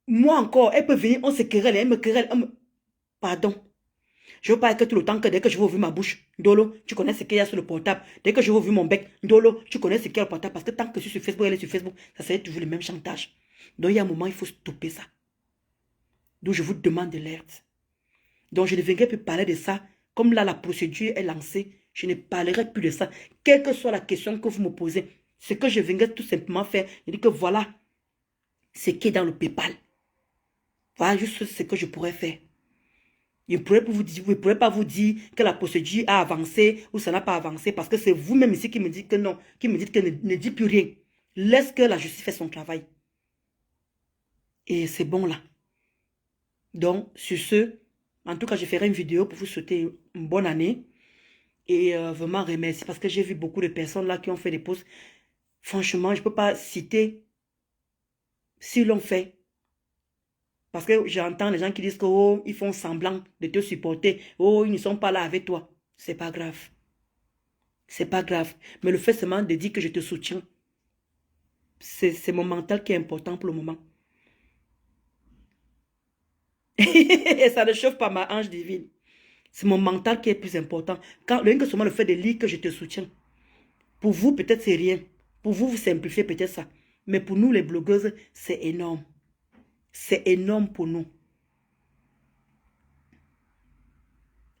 moi encore, elle peut venir, on se querelle, elle me querelle, pardon. Je veux pas que tout le temps que dès que je veux ouvrir ma bouche, Ndolo, tu connais ce qu'il y a sur le portable. Dès que je veux ouvrir mon bec, Ndolo, tu connais ce qu'il y a sur le portable. Parce que tant que je suis sur Facebook, elle est sur Facebook, ça serait toujours le même chantage. Donc il y a un moment, il faut stopper ça. Donc je vous demande de l'aide. Donc je ne viendrai plus parler de ça. Comme là, la procédure est lancée, je ne parlerai plus de ça. Quelle que soit la question que vous me posez, ce que je viendrai tout simplement faire, je dis que voilà ce qui est dans le PayPal. Voilà juste ce que je pourrais faire. Je ne pourrais pas vous dire que la procédure a avancé ou ça n'a pas avancé parce que c'est vous-même ici qui me dites que non, qui me dites que ne dit plus rien. Laisse que la justice fasse son travail. Et c'est bon là. Donc, sur ce, en tout cas, je ferai une vidéo pour vous souhaiter une bonne année. Et vraiment remercier parce que j'ai vu beaucoup de personnes là qui ont fait des posts. Franchement, je ne peux pas citer s'ils l'ont fait. Parce que j'entends les gens qui disent que oh, ils font semblant de te supporter. Oh, ils ne sont pas là avec toi. C'est pas grave. C'est pas grave. Mais le fait seulement de dire que je te soutiens, c'est mon mental qui est important pour le moment. Et ça ne chauffe pas ma hanche divine. C'est mon mental qui est plus important. Quand rien que seulement le fait de lire que je te soutiens. Pour vous, peut-être c'est rien. Pour vous, vous simplifiez peut-être ça. Mais pour nous, les blogueuses, c'est énorme. C'est énorme pour nous.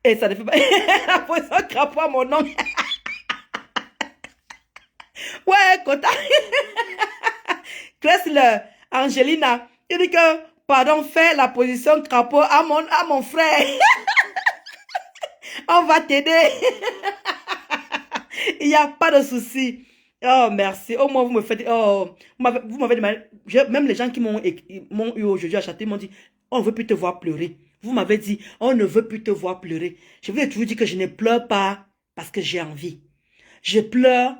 Et ça ne fait pas... La position crapaud à mon nom. Ouais, content. Chrysler, Angelina, il dit que, pardon, fais la position crapaud à mon frère. On va t'aider. Il n'y a pas de souci. Oh, merci. Au moins, vous me faites... Oh, vous m'avez demandé... Même les gens qui m'ont eu aujourd'hui à Château m'ont dit, on ne veut plus te voir pleurer. Vous m'avez dit, on ne veut plus te voir pleurer. Je vous ai toujours dit que je ne pleure pas parce que j'ai envie. Je pleure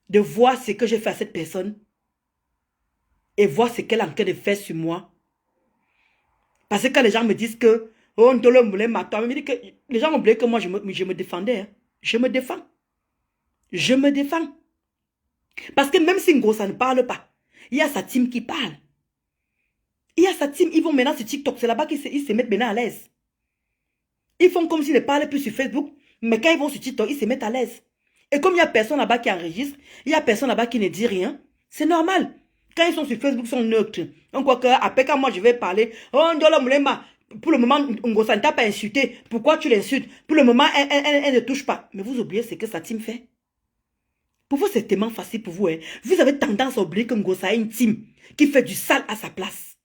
de voir ce que j'ai fait à cette personne et voir ce qu'elle est en train de faire sur moi. Parce que quand les gens me disent que oh, on te le moulin matin, les gens ont oublié que moi, je me défendais. Hein. Je me défends. Je me défends. Parce que même si Ngosa ne parle pas, il y a sa team qui parle. Il y a sa team, ils vont maintenant sur TikTok. C'est là-bas qu'ils se mettent maintenant à l'aise. Ils font comme s'ils ne parlaient plus sur Facebook. Mais quand ils vont sur TikTok, ils se mettent à l'aise. Et comme il n'y a personne là-bas qui enregistre, il n'y a personne là-bas qui ne dit rien, c'est normal. Quand ils sont sur Facebook, ils sont neutres. Donc, quoi que, après, quand moi je vais parler, oh, pour le moment, Ngosa ne t'a pas insulté. Pourquoi tu l'insultes? Pour le moment, elle ne touche pas. Mais vous oubliez ce que sa team fait. Pour vous, c'est tellement facile pour vous. Hein. Vous avez tendance à oublier que Ngosa a une team qui fait du sale à sa place.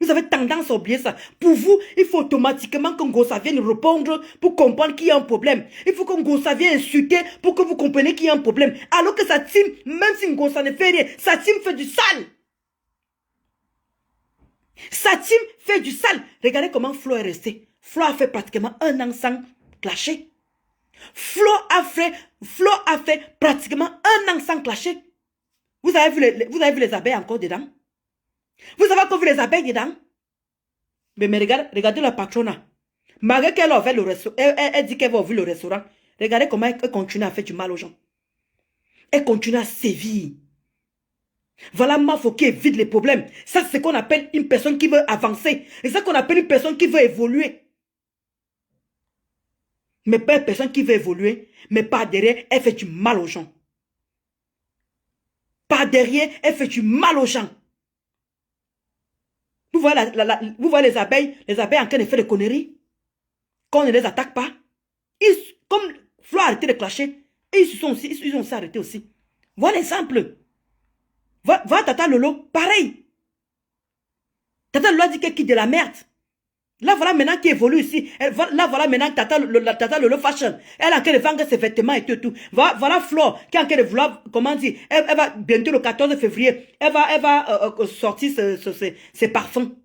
Vous avez tendance à oublier ça. Pour vous, il faut automatiquement que Ngosa vienne répondre pour comprendre qu'il y a un problème. Il faut que Ngosa vienne insulter pour que vous compreniez qu'il y a un problème. Alors que sa team, même si Ngosa ne fait rien, sa team fait du sale. Sa team fait du sale. Regardez comment Flo est resté. Flo a fait pratiquement 1 an sans clasher. Flo a fait pratiquement 1 an sans clasher. Vous avez vu les abeilles encore dedans? Vous avez encore vu les abeilles dedans? Mais regardez la patrona. Malgré qu'elle a ouvert le restaurant, elle dit qu'elle va ouvrir le restaurant. Regardez comment elle continue à faire du mal aux gens. Elle continue à sévir. Voilà Mafo qui évite les problèmes. Ça, c'est ce qu'on appelle une personne qui veut avancer. C'est ça qu'on appelle une personne qui veut évoluer. Mais pas une personne qui veut évoluer, mais par derrière, elle fait du mal aux gens. Par derrière, elle fait du mal aux gens. Vous voyez les abeilles en train de faire des conneries. Quand on ne les attaque pas. Comme Flo a arrêté de clasher, et ils ont aussi arrêté aussi. Voilà l'exemple. Va Tata Lolo, pareil. Tata Lolo a dit qu'elle quitte de la merde. Là, voilà maintenant qui évolue ici. Là, voilà maintenant Tata Lolo Fashion. Elle est en train de vendre ses vêtements et tout. Voilà Flo qui est en train de vouloir, comment dire, elle va bientôt le 14 février, elle va sortir ses parfums.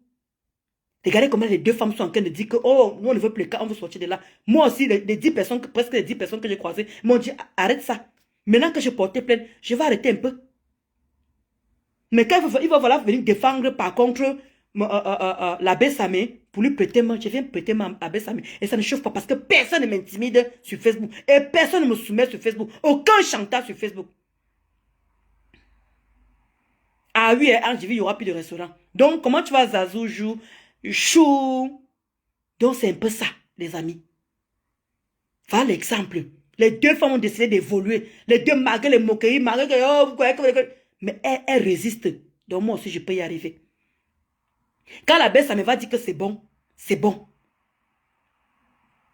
Regardez comment les deux femmes sont en train de dire que, oh, nous on ne veut plus, on veut sortir de là. Moi aussi, presque les 10 personnes que j'ai croisées m'ont dit, arrête ça. Maintenant que je portais plainte, je vais arrêter un peu. Mais quand il va voilà, venir défendre, par contre, l'abbé Samé, pour lui prêter main, je viens prêter main à l'abbé Samé. Et ça ne chauffe pas parce que personne ne m'intimide sur Facebook. Et personne ne me soumet sur Facebook. Aucun chantage sur Facebook. Ah oui, il n'y aura plus de restaurant. Donc, comment tu vas, Zazou, chou? Donc, c'est un peu ça, les amis. Voilà l'exemple. Les deux femmes ont décidé d'évoluer. Les deux, malgré les moqueries, malgré que, oh, vous croyez que... Mais elles résistent. Donc, moi aussi, je peux y arriver. Quand la baisse, ça me va dire que c'est bon. C'est bon.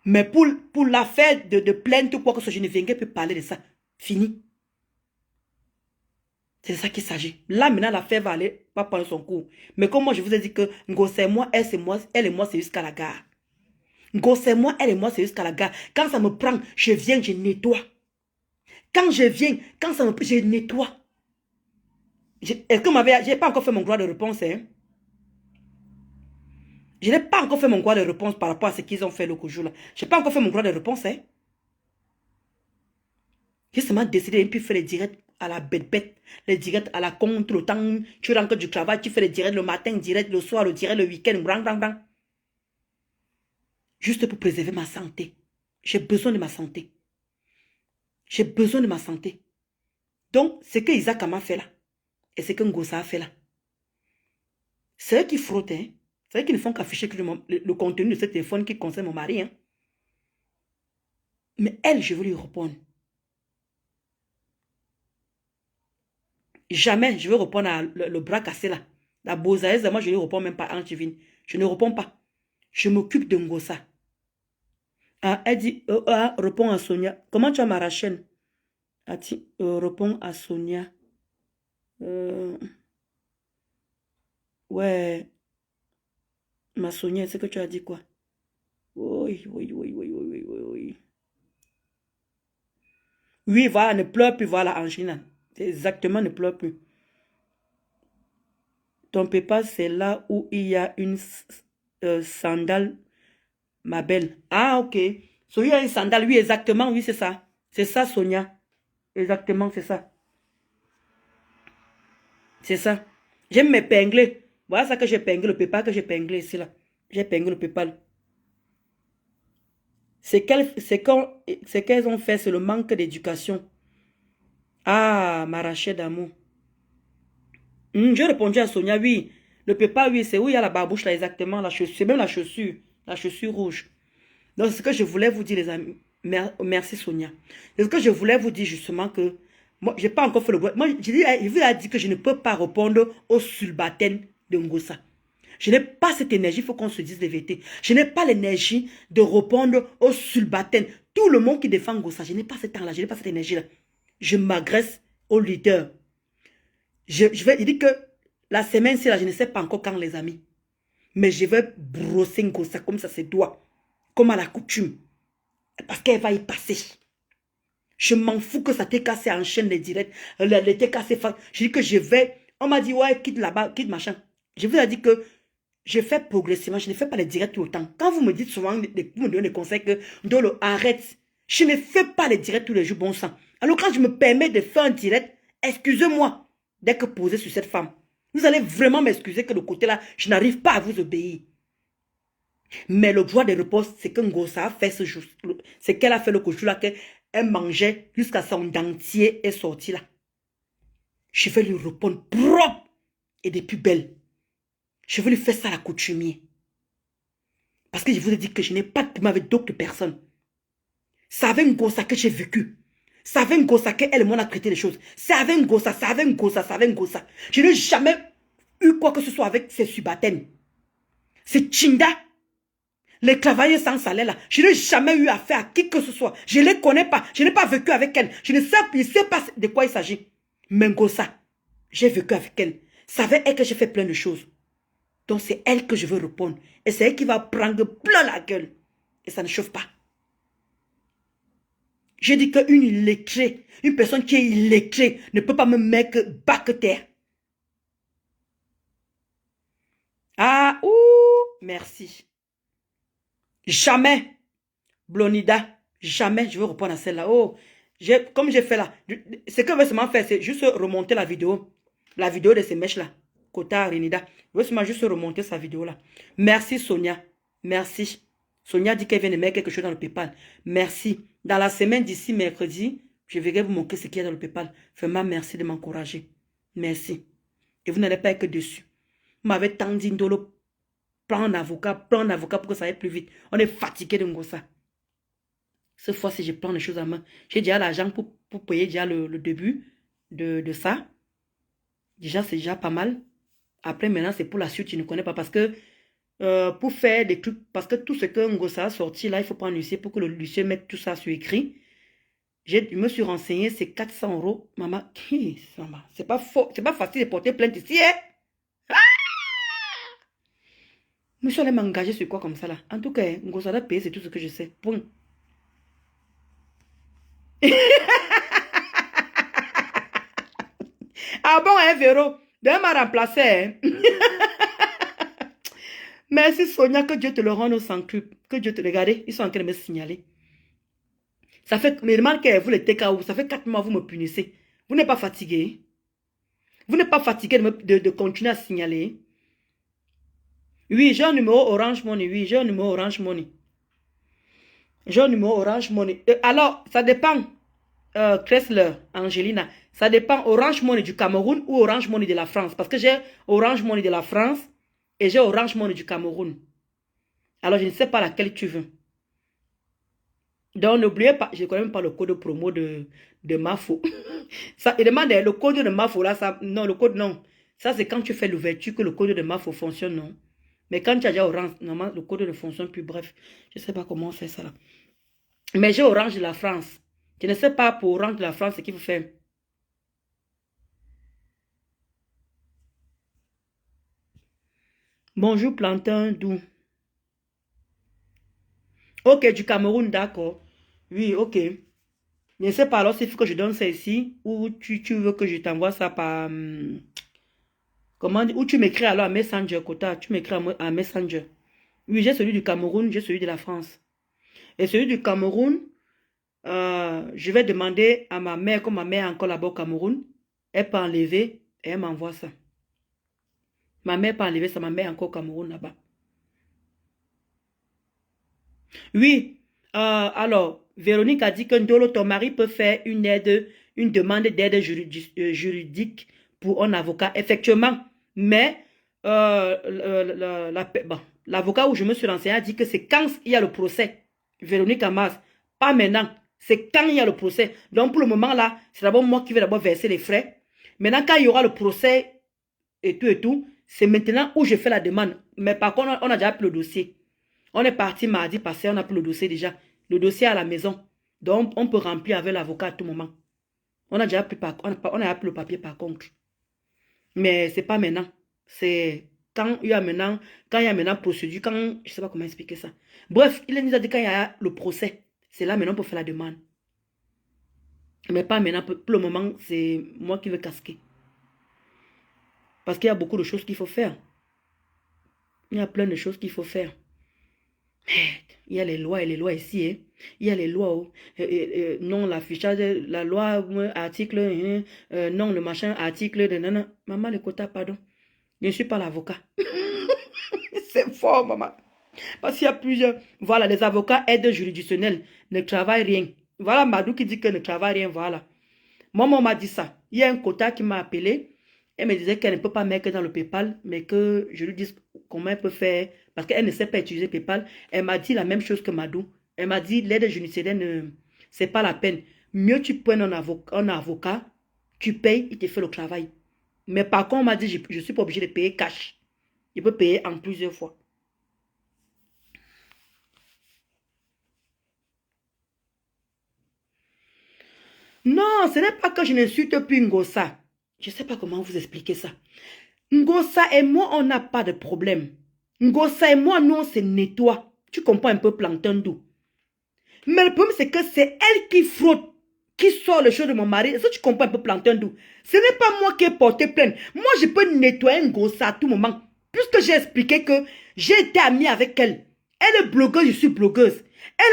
Mais pour l'affaire de plainte ou quoi que ce soit, je ne viendrai plus parler de ça. Fini. C'est de ça qu'il s'agit. Là, maintenant, l'affaire va prendre son cours. Mais comme moi, je vous ai dit que Ngosa et moi, elle et moi, c'est jusqu'à la gare. Ngosa et moi, elle et moi, c'est jusqu'à la gare. Quand ça me prend, je viens, je nettoie. Quand je viens, quand ça me prend, je nettoie. Est-ce que je n'ai pas encore fait mon droit de réponse, hein? Je n'ai pas encore fait mon droit de réponse par rapport à ce qu'ils ont fait l'autre jour là. Je n'ai pas encore fait mon droit de réponse, hein? J'ai seulement décidé et puis faire les directs à la bête, les directs à la contre, le temps, tu rentres du travail, tu fais les directs le matin, direct le soir, le direct le week-end, bang, bang, bang. Juste pour préserver ma santé. J'ai besoin de ma santé. J'ai besoin de ma santé. Donc, ce que Isaac m'a fait là, et ce que Ngosa a fait là, c'est eux qui frottent, hein. C'est eux qui ne font qu'afficher le contenu de ce téléphone qui concerne mon mari, hein. Mais elle, je veux lui répondre. Jamais je veux répondre à le bras cassé là. La bosaise, moi je ne lui réponds même pas, Antivine. Je ne réponds pas. Je m'occupe de Ngosa. Ah, elle dit, réponds à Sonia. Comment tu as ma chaîne? Ah, réponds à Sonia. Ouais. Ma Sonia, c'est que tu as dit quoi? Oui, oui, oui, oui, oui, oui, oui, oui. Oui, voilà, ne pleure plus, voilà, Angina. C'est exactement, ne pleure plus. Ton PayPal, c'est là où il y a une sandale, ma belle. Ah, ok. So, il y a une sandale, oui, exactement, oui, c'est ça. C'est ça, Sonia. Exactement, c'est ça. C'est ça. J'aime m'épingler. Voilà ça que j'ai épinglé, le PayPal que j'ai épinglé ici, là. J'ai épinglé le PayPal. C'est qu'elles ont fait, c'est le manque d'éducation. Ah, ma Rachel d'amour. J'ai répondu à Sonia, oui. Le PayPal, oui, c'est où il y a la barbouche, là, exactement. La chaussure, c'est même la chaussure rouge. Donc, c'est ce que je voulais vous dire, les amis. Merci, Sonia. C'est ce que je voulais vous dire, justement, que moi, j'ai pas encore fait le bois. Moi, je vous ai dit que je ne peux pas répondre au sulbaten de Ngosa. Je n'ai pas cette énergie, il faut qu'on se dise la vérité. Je n'ai pas l'énergie de répondre au sulbaten. Tout le monde qui défend Ngosa, je n'ai pas ce temps-là, je n'ai pas cette énergie-là. Je m'agresse au leader. Je dis que la semaine-ci, là, je ne sais pas encore quand, les amis. Mais je vais brosser Ngosa comme ça se doit. Comme à la coutume. Parce qu'elle va y passer. Je m'en fous que ça t'ait cassé en chaîne les directs. Les t'ait cassé. Je dis que je vais. On m'a dit, ouais, quitte là-bas, quitte machin. Je vous ai dit que je fais progressivement. Je ne fais pas les directs tout le temps. Quand vous me dites souvent, vous me donnez des conseils que Dolo, arrête. Je ne fais pas les directs tous les jours, bon sang. Alors quand je me permets de faire un direct, excusez-moi d'être posé sur cette femme. Vous allez vraiment m'excuser que de côté là, je n'arrive pas à vous obéir. Mais le droit de repos, c'est que Ngosa a fait ce jour. C'est qu'elle a fait le jour là qu'elle mangeait jusqu'à son dentier est sorti là. Je vais lui répondre propre et des plus belles. Je vais lui faire ça à la coutumier. Parce que je vous ai dit que je n'ai pas de problème avec d'autres personnes. C'est avec Ngosa que j'ai vécu. C'est avec Ngosa qu'elle m'en a traité les choses. C'est avec Ngosa, c'est avec Ngosa, c'est avec Ngosa. Je n'ai jamais eu quoi que ce soit avec ces subalternes. C'est Chinda. Les travailleurs sans salaire là, je n'ai jamais eu affaire à qui que ce soit. Je ne les connais pas. Je n'ai pas vécu avec elle. Je ne sais pas de quoi il s'agit. Mais Ngosa, j'ai vécu avec elle. C'est avec elle que j'ai fait plein de choses. Donc c'est elle que je veux répondre. Et c'est elle qui va prendre plein la gueule. Et ça ne chauffe pas. J'ai dit qu'une illettrée, une personne qui est illettrée, ne peut pas me mettre bac terre. Ah, ouh, merci. Jamais, Blonida, jamais je veux répondre à celle-là. Oh, comme j'ai fait là, ce que je veux seulement faire, c'est juste remonter la vidéo de ces mèches-là. Kota, Renida. Je veux seulement juste remonter sa vidéo-là. Merci, Sonia. Merci. Sonia dit qu'elle vient de mettre quelque chose dans le PayPal. Merci. Dans la semaine d'ici mercredi, je vais vous montrer ce qu'il y a dans le PayPal. Vraiment, merci de m'encourager. Merci. Et vous n'allez pas être dessus. Vous m'avez tant dit, Ndolo, prends un avocat pour que ça aille plus vite. On est fatigué de Ngosa. Cette fois-ci, je prends les choses en main. J'ai déjà l'argent pour payer déjà le début de ça. Déjà, c'est déjà pas mal. Après, maintenant, c'est pour la suite, je ne connais pas. Parce que, pour faire des trucs, parce que tout ce que Ngosa a sorti, là, il faut prendre l'huissier pour que le huissier mette tout ça sur écrit. Je me suis renseigné, c'est 400 €. Maman, c'est pas faux, c'est pas facile de porter plainte ici, hein? Ah! Monsieur allait m'engager sur quoi comme ça, là? En tout cas, Ngosa a payé, c'est tout ce que je sais. Point. Ah bon, hein, Véro? Demain m'a remplacé, hein? Merci, Sonia, que Dieu te le rende au centuple. Que Dieu te regarde. Ils sont en train de me signaler. Ça fait, mais demande que vous les TKO, ça fait 4 mois, vous me punissez. Vous n'êtes pas fatigué? Vous n'êtes pas fatigué de continuer à signaler? Oui, j'ai un numéro Orange Money. Oui, j'ai un numéro Orange Money. J'ai un numéro Orange Money. Alors, ça dépend, Kressler, Angelina. Ça dépend Orange Money du Cameroun ou Orange Money de la France. Parce que j'ai Orange Money de la France et j'ai Orange Money du Cameroun. Alors, je ne sais pas laquelle tu veux. Donc, n'oubliez pas, je ne connais même pas le code promo de Mafo. Ça, il demande le code de Mafo, là, ça, non, le code, non. Ça, c'est quand tu fais l'ouverture que le code de Mafo fonctionne, non. Mais quand tu as déjà Orange, normalement, le code ne fonctionne plus. Bref, je ne sais pas comment on fait ça, là. Mais j'ai Orange de la France. Je ne sais pas pour Orange de la France ce qu'il faut faire. Bonjour, plantain doux. Ok, du Cameroun, d'accord. Oui, ok. Je ne sais pas alors s'il faut que je donne ça ici ou tu veux que je t'envoie ça par... comment dire? Ou tu m'écris alors à Messenger, Kota. Tu m'écris à Messenger. Oui, j'ai celui du Cameroun, j'ai celui de la France. Et celui du Cameroun, je vais demander à ma mère, comme ma mère est encore là-bas au Cameroun, elle peut enlever et elle m'envoie ça. Ma mère peut enlever ça, ma mère est encore au Cameroun là-bas. Oui, alors, Véronique a dit que Ndolo, ton mari peut faire une demande d'aide juridique pour un avocat, effectivement. Mais l'avocat où je me suis renseigné a dit que c'est quand il y a le procès. Véronique Amas, pas maintenant. C'est quand il y a le procès. Donc pour le moment là, c'est d'abord moi qui vais d'abord verser les frais. Maintenant quand il y aura le procès et tout, c'est maintenant où je fais la demande. Mais par contre, on a déjà pris le dossier. On est parti mardi passé, on a pris le dossier déjà. Le dossier à la maison. Donc, on peut remplir avec l'avocat à tout moment. On a déjà pris, on a pris le papier par contre. Mais c'est pas maintenant. C'est quand il y a maintenant, procédure, quand, je sais pas comment expliquer ça. Bref, il nous a dit quand il y a le procès. C'est là maintenant pour faire la demande. Mais pas maintenant. Pour le moment, c'est moi qui veux casquer. Parce qu'il y a beaucoup de choses qu'il faut faire. Il y a plein de choses qu'il faut faire. Il y a les lois et les lois ici. Hein. Il y a les lois. Non, l'affichage, la loi, article, non, le machin, article, non. Maman, le quota, pardon. Je ne suis pas l'avocat. C'est fort, maman. Parce qu'il y a plusieurs. Voilà, les avocats aides juridictionnels ne travaillent rien. Voilà Madou qui dit que ne travaille rien, voilà. Maman m'a dit ça. Il y a un quota qui m'a appelé. Elle me disait qu'elle ne peut pas mettre dans le PayPal, mais que je lui dise comment elle peut faire, parce qu'elle ne sait pas utiliser PayPal. Elle m'a dit la même chose que Madou. Elle m'a dit l'aide juridictionnelle, c'est pas la peine. Mieux tu prends un avocat, tu payes, il te fait le travail. Mais par contre, on m'a dit, je ne suis pas obligé de payer cash. Je peux payer en plusieurs fois. Non, ce n'est pas que je n'insulte plus Ngossa. Je ne sais pas comment vous expliquer ça. Ngossa et moi, on n'a pas de problème. Ngossa et moi, nous, on se nettoie. Tu comprends un peu plantain doux. Mais le problème, c'est que c'est elle qui frotte, qui sort le choses de mon mari. Est-ce que tu comprends un peu plantain doux? Ce n'est pas moi qui ai porté plainte. Moi, je peux nettoyer Ngossa à tout moment. Puisque j'ai expliqué que j'ai été amie avec elle. Elle est blogueuse, je suis blogueuse.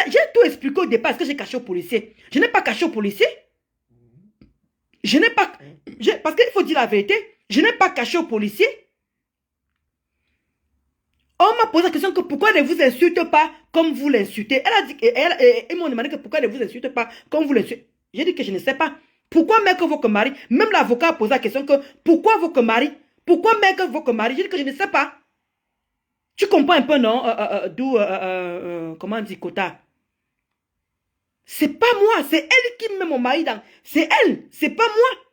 J'ai tout expliqué au départ. Est-ce que j'ai caché au policier? Je n'ai pas caché au policier. Je n'ai pas... parce qu'il faut dire la vérité. Je n'ai pas caché au policier. On m'a posé la question que pourquoi ne vous insulte pas comme vous l'insultez. Elle a dit... Ils m'ont demandé que pourquoi ne vous insulte pas comme vous l'insultez. J'ai dit que je ne sais pas. Pourquoi mec votre mari? Même l'avocat a posé la question que pourquoi votre mari? Pourquoi mec votre mari? J'ai dit que je ne sais pas. Tu comprends un peu, non? D'où... comment on dit, quota? C'est pas moi, c'est elle qui met mon mari dans... C'est elle, c'est pas moi.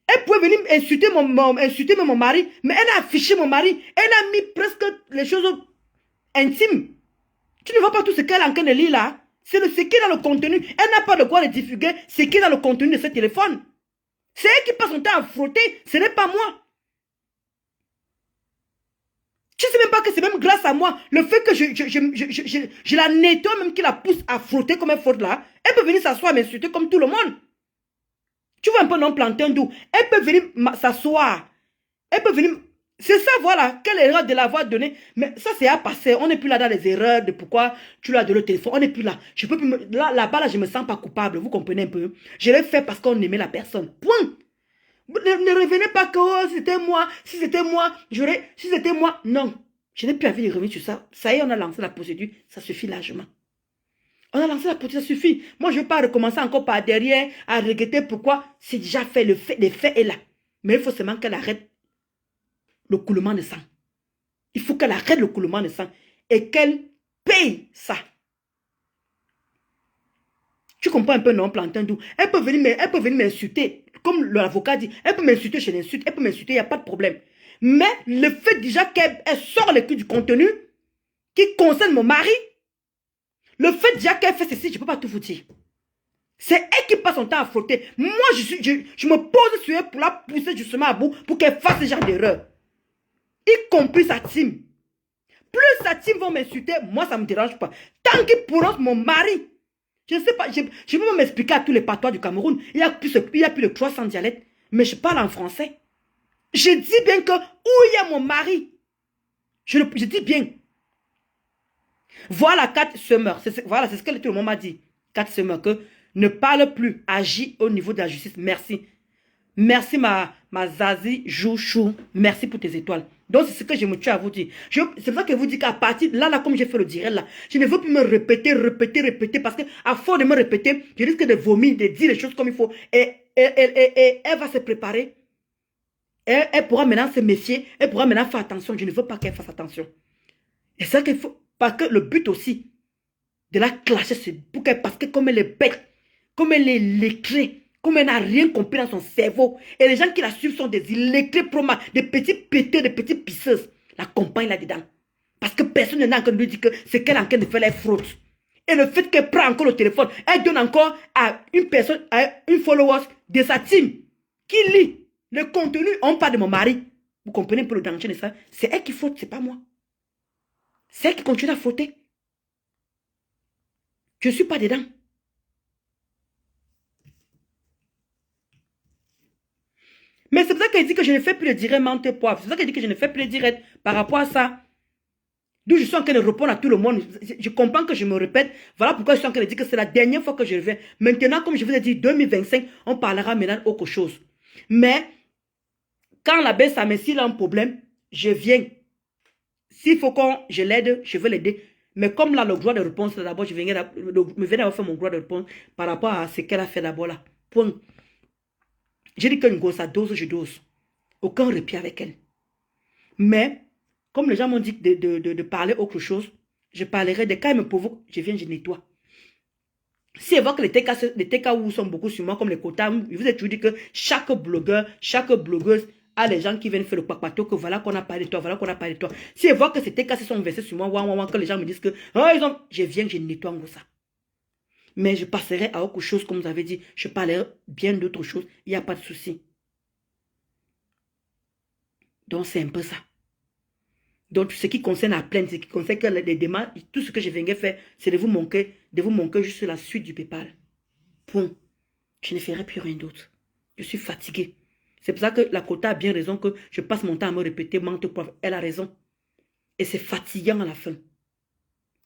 Elle pouvait venir insulter mon mari, mais elle a affiché mon mari. Elle a mis presque les choses intimes. Tu ne vois pas tout ce qu'elle est en train de lire là? C'est ce qui est dans le contenu. Elle n'a pas le droit de divulguer ce qui est dans le contenu de ce téléphone. C'est elle qui passe son temps à frotter, ce n'est pas moi. Tu sais même pas que c'est même grâce à moi, le fait que je la nettoie, même qui la pousse à frotter comme elle frotte là, elle peut venir s'asseoir m'insulter comme tout le monde. Tu vois un peu non plantain doux. Elle peut venir s'asseoir. Elle peut venir C'est ça, voilà. Quelle erreur de l'avoir donné. Mais ça, c'est à passer. On n'est plus là dans les erreurs de pourquoi tu l'as donné le téléphone. On n'est plus là. Je peux plus là-bas, là, je me sens pas coupable. Vous comprenez un peu? Je l'ai fait parce qu'on aimait la personne. Point. Ne revenez pas que oh, c'était moi. Si c'était moi, si c'était moi. Non. Je n'ai plus envie de revenir sur ça. Ça y est, on a lancé la procédure. Ça suffit largement. On a lancé la procédure, ça suffit. Moi, je ne veux pas recommencer encore par derrière à regretter pourquoi c'est déjà fait. Les faits est là. Mais il faut seulement qu'elle arrête le coulement de sang. Il faut qu'elle arrête le coulement de sang et qu'elle paye ça. Tu comprends un peu, non, Plantain Doux? Elle peut venir m'insulter, comme l'avocat dit. Elle peut m'insulter chez l'insulte, elle peut m'insulter, il n'y a pas de problème. Mais le fait déjà qu'elle sort le cul du contenu qui concerne mon mari, le fait déjà qu'elle fait ceci, je ne peux pas tout vous dire. C'est elle qui passe son temps à frotter. Moi, je me pose sur elle pour la pousser justement à bout pour qu'elle fasse ce genre d'erreur. Y compris sa team. Plus sa team vont m'insulter, moi ça ne me dérange pas. Tant qu'ils prononcent mon mari, je ne sais pas, je peux pas m'expliquer à tous les patois du Cameroun. Il y a plus de 300 dialectes, mais je parle en français. Je dis bien que où il y a mon mari, je dis bien. Voilà Kat Summer, voilà, c'est ce que tout le monde m'a dit. Kat Summer, que ne parle plus, agis au niveau de la justice. Merci. Merci ma Zazie Jouchou. Merci pour tes étoiles. Donc c'est ce que je me tue à vous dire. C'est pour ça que je vous dis qu'à partir de là, comme j'ai fait le direct là, je ne veux plus me répéter parce qu'à force de me répéter, je risque de vomir, de dire les choses comme il faut. Et elle va se préparer. Elle pourra maintenant se méfier. Elle pourra maintenant faire attention. Je ne veux pas qu'elle fasse attention. Et c'est ça qu'il faut. Parce que le but aussi de la clasher, c'est pour qu'elle, parce que comme elle est bête, comme elle est lettrée, comme elle n'a rien compris dans son cerveau. Et les gens qui la suivent sont des illettrés promas, des petits pétés, des petites pisseuses. La compagne là-dedans. Parce que personne n'a encore lui dit que c'est qu'elle est en train de faire les fraudes. Et le fait qu'elle prend encore le téléphone, elle donne encore à une personne, à une follower de sa team, qui lit le contenu, on parle de mon mari. Vous comprenez un peu le danger de ça? C'est elle qui faute, c'est pas moi. C'est elle qui continue à fauter. Je ne suis pas dedans. Mais c'est pour ça qu'elle dit que je ne fais plus le direct menthe poivre. C'est pour ça qu'elle dit que je ne fais plus le direct par rapport à ça. D'où je suis en train de répondre à tout le monde. Je comprends que je me répète. Voilà pourquoi je suis en train de dire que c'est la dernière fois que je reviens. Maintenant, comme je vous ai dit, 2025, on parlera maintenant autre chose. Mais, quand la belle Samé, s'il a un problème, je viens. S'il faut que je l'aide, je veux l'aider. Mais comme là, le droit de réponse, d'abord, je viens d'avoir fait mon droit de réponse par rapport à ce qu'elle a fait d'abord là. Point. J'ai dit qu'une gosse, ça dose, je dose. Aucun répit avec elle. Mais, comme les gens m'ont dit de parler autre chose, je parlerai de quand elle me provoque, je viens, je nettoie. Si elle voit que les TKU sont beaucoup sur moi, comme les quotas, je vous ai toujours dit que chaque blogueur, chaque blogueuse a les gens qui viennent faire le papato, que voilà qu'on a parlé de toi, voilà qu'on a parlé de toi. Si elle voit que ces TKC sont versés sur moi, que les gens me disent que, oh, je viens, je nettoie en gros ça. Mais je passerai à autre chose, comme vous avez dit. Je parlerai bien d'autres choses. Il n'y a pas de souci. Donc, c'est un peu ça. Donc, ce qui concerne la plainte, ce qui concerne les démarches, tout ce que je viens faire, c'est de vous manquer juste la suite du PayPal. Point. Je ne ferai plus rien d'autre. Je suis fatiguée. C'est pour ça que la quota a bien raison que je passe mon temps à me répéter, menthe poivre. Elle a raison. Et c'est fatigant à la fin.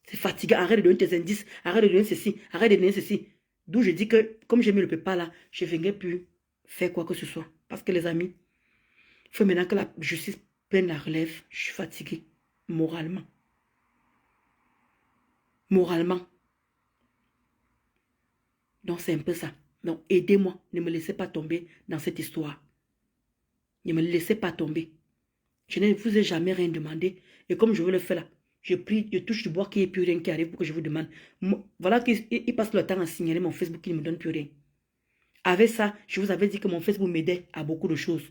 C'est fatigant. Arrête de donner tes indices. Arrête de donner ceci. Arrête de donner ceci. D'où je dis que, comme j'ai mis le PayPal là, je ne viendrai plus faire quoi que ce soit. Parce que les amis, il faut maintenant que la justice prenne la relève. Je suis fatiguée. Moralement. Moralement. Donc c'est un peu ça. Donc aidez-moi. Ne me laissez pas tomber dans cette histoire. Ne me laissez pas tomber. Je ne vous ai jamais rien demandé. Et comme je veux le faire là, je prie, je touche du bois qu'il n'y ait plus rien qui arrive pour que je vous demande. Voilà qu'il passe le temps à signaler mon Facebook qui ne me donne plus rien. Avec ça, je vous avais dit que mon Facebook m'aidait à beaucoup de choses.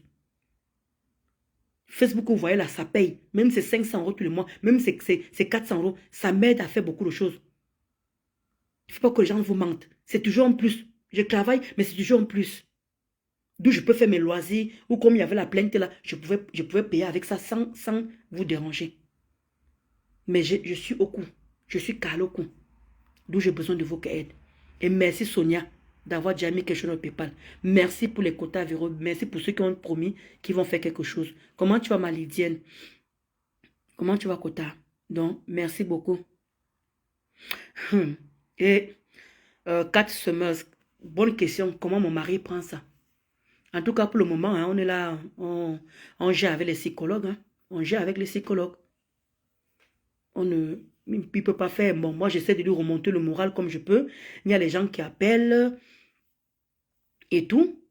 Facebook, vous voyez là, ça paye. Même c'est 500 € tous les mois, même c'est 400 €, ça m'aide à faire beaucoup de choses. Il ne faut pas que les gens vous mentent. C'est toujours en plus. Je travaille, mais c'est toujours en plus. D'où je peux faire mes loisirs, ou comme il y avait la plainte là, je pouvais payer avec ça sans vous déranger. Mais je suis au cou. Je suis calé au cou. D'où j'ai besoin de votre aide. Et merci Sonia. d'avoir déjà mis quelque chose dans le PayPal. Merci pour les quotas, Véro. Merci pour ceux qui ont promis qu'ils vont faire quelque chose. Comment tu vas, ma Lydienne? Comment tu vas, quota? Donc, merci beaucoup. Et Kat Summers, bonne question. Comment mon mari prend ça? En tout cas, pour le moment, hein, on est là, on gère avec les psychologues. Hein. On gère avec les psychologues. Il ne peut pas faire. Bon, moi, j'essaie de lui remonter le moral comme je peux. Il y a les gens qui appellent et tout.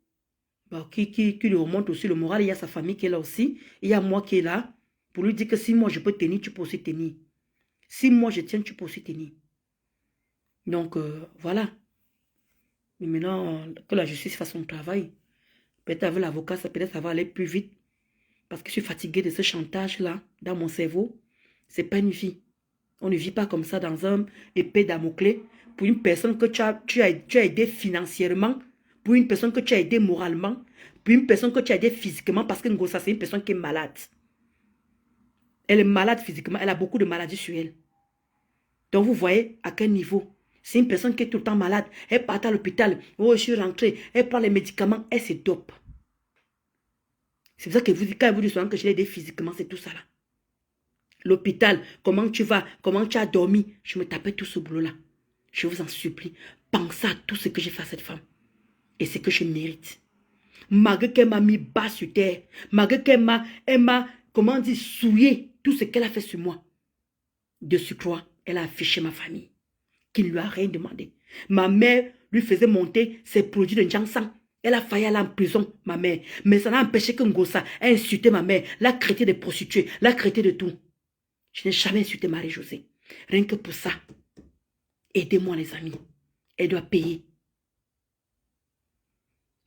Bon, qui lui remonte aussi le moral. Il y a sa famille qui est là aussi. Il y a moi qui est là pour lui dire que si moi, je peux tenir, tu peux aussi tenir. Si moi, je tiens, tu peux aussi tenir. Donc, voilà. Mais maintenant, que la justice fasse son travail. Peut-être avec l'avocat, peut-être ça va aller plus vite. Parce que je suis fatiguée de ce chantage-là dans mon cerveau. C'est pas une vie. On ne vit pas comme ça dans un épée Damoclès pour une personne que tu as aidé financièrement, pour une personne que tu as aidé moralement, pour une personne que tu as aidé physiquement, parce que Ngosa, c'est une personne qui est malade. Elle est malade physiquement, elle a beaucoup de maladies sur elle. Donc vous voyez à quel niveau. C'est une personne qui est tout le temps malade. Elle part à l'hôpital. Oh, je suis rentrée. Elle prend les médicaments. Elle se dope. C'est pour ça que quand vous dites souvent que je l'ai aidé physiquement, c'est tout ça là. L'hôpital, comment tu vas? Comment tu as dormi? Je me tapais tout ce boulot-là. Je vous en supplie. Pensez à tout ce que j'ai fait à cette femme. Et ce que je mérite. Malgré qu'elle m'a mis bas sur terre. Malgré qu'elle m'a, comment on dit, souillé tout ce qu'elle a fait sur moi. De surcroît, elle a affiché ma famille. Qui ne lui a rien demandé. Ma mère lui faisait monter ses produits de Njansan. Elle a failli aller en prison, ma mère. Mais ça n'a empêché que Ngosa a insulté ma mère, l'a traité de prostituée, l'a traité de tout. Je n'ai jamais insulté Marie-Josée. Rien que pour ça. Aidez-moi, les amis. Elle doit payer.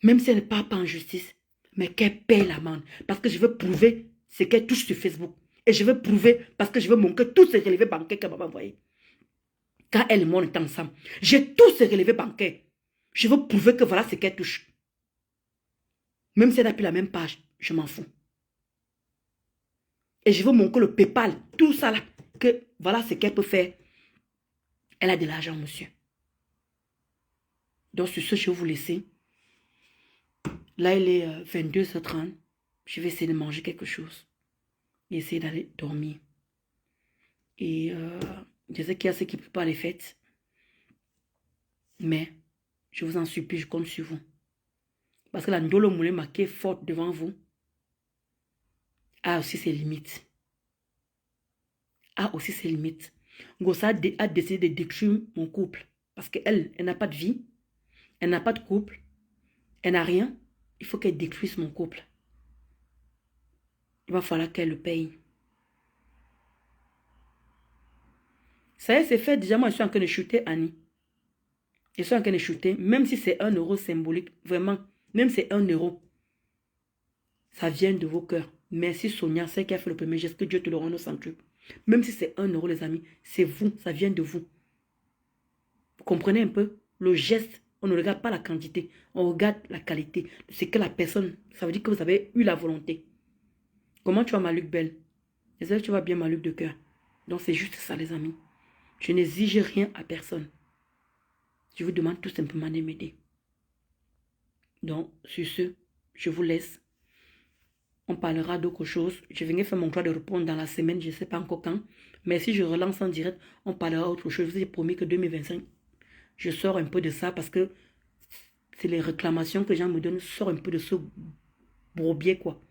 Même si elle ne part pas en justice, mais qu'elle paye l'amende. Parce que je veux prouver ce qu'elle touche sur Facebook. Et je veux prouver parce que je veux montrer tous ces relevés bancaires qu'elle m'a envoyés. Quand elle et moi on est ensemble, j'ai tous ces relevés bancaires. Je veux prouver que voilà ce qu'elle touche. Même si elle n'a plus la même page, je m'en fous. Et je veux montrer le PayPal, tout ça là, que voilà ce qu'elle peut faire. Elle a de l'argent, monsieur. Donc sur ce, je vais vous laisser. Là, il est 22h30. Je vais essayer de manger quelque chose. Et essayer d'aller dormir. Et je sais qu'il y a ceux qui ne peuvent pas les fêtes. Mais, je vous en supplie, je compte sur vous. Parce que la Ndolo Moulema qui est forte devant vous a aussi ses limites. A aussi ses limites. Ngosa a décidé de détruire mon couple. Parce qu'elle, elle n'a pas de vie. Elle n'a pas de couple. Elle n'a rien. Il faut qu'elle détruise mon couple. Il va falloir qu'elle le paye. Ça y est, c'est fait. Déjà, moi, je suis en train de shooter Annie. Je suis en train de shooter. Même si c'est 1 euro symbolique. Vraiment. Même si c'est 1 euro. Ça vient de vos cœurs. Merci Sonia, c'est qui a fait le premier geste. Que Dieu te le rende au centuple. Même si c'est 1 euro, les amis. C'est vous. Ça vient de vous. Vous comprenez un peu? Le geste, on ne regarde pas la quantité. On regarde la qualité. C'est que la personne, ça veut dire que vous avez eu la volonté. Comment tu vas, Maluc Belle? J'espère que tu vas bien, Maluc de cœur. Donc c'est juste ça, les amis. Je n'exige rien à personne. Je vous demande tout simplement de m'aider. Donc, sur ce, je vous laisse. On parlera d'autre chose. Je viens faire mon droit de répondre dans la semaine, je ne sais pas encore quand. Mais si je relance en direct, on parlera autre chose. Je vous ai promis que 2025, je sors un peu de ça parce que c'est les réclamations que les gens me donnent. Je sors un peu de ce bourbier, quoi.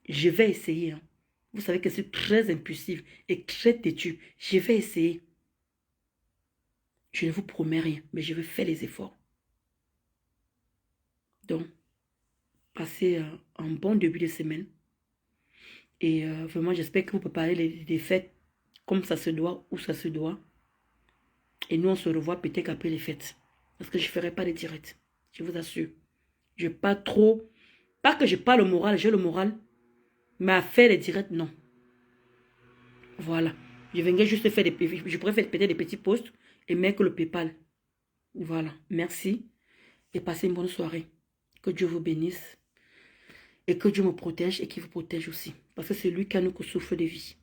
Je vais essayer. Hein. Vous savez que c'est très impulsif et très têtu. Je vais essayer. Je ne vous promets rien, mais je vais faire les efforts. Donc, passez un bon début de semaine. Et vraiment, j'espère que vous préparez des fêtes comme ça se doit, où ça se doit. Et nous, on se revoit peut-être après les fêtes. Parce que je ne ferai pas de direct. Je vous assure. Je n'ai pas trop... Pas que je n'ai pas le moral, j'ai le moral. Mais à faire les directs, non. Voilà. Je viendrai juste faire des... Je pourrais faire peut-être des petits posts et mettre le PayPal. Voilà. Merci. Et passez une bonne soirée. Que Dieu vous bénisse. Et que Dieu me protège et qu'il vous protège aussi. Parce que c'est lui qui a nous souffle de vie.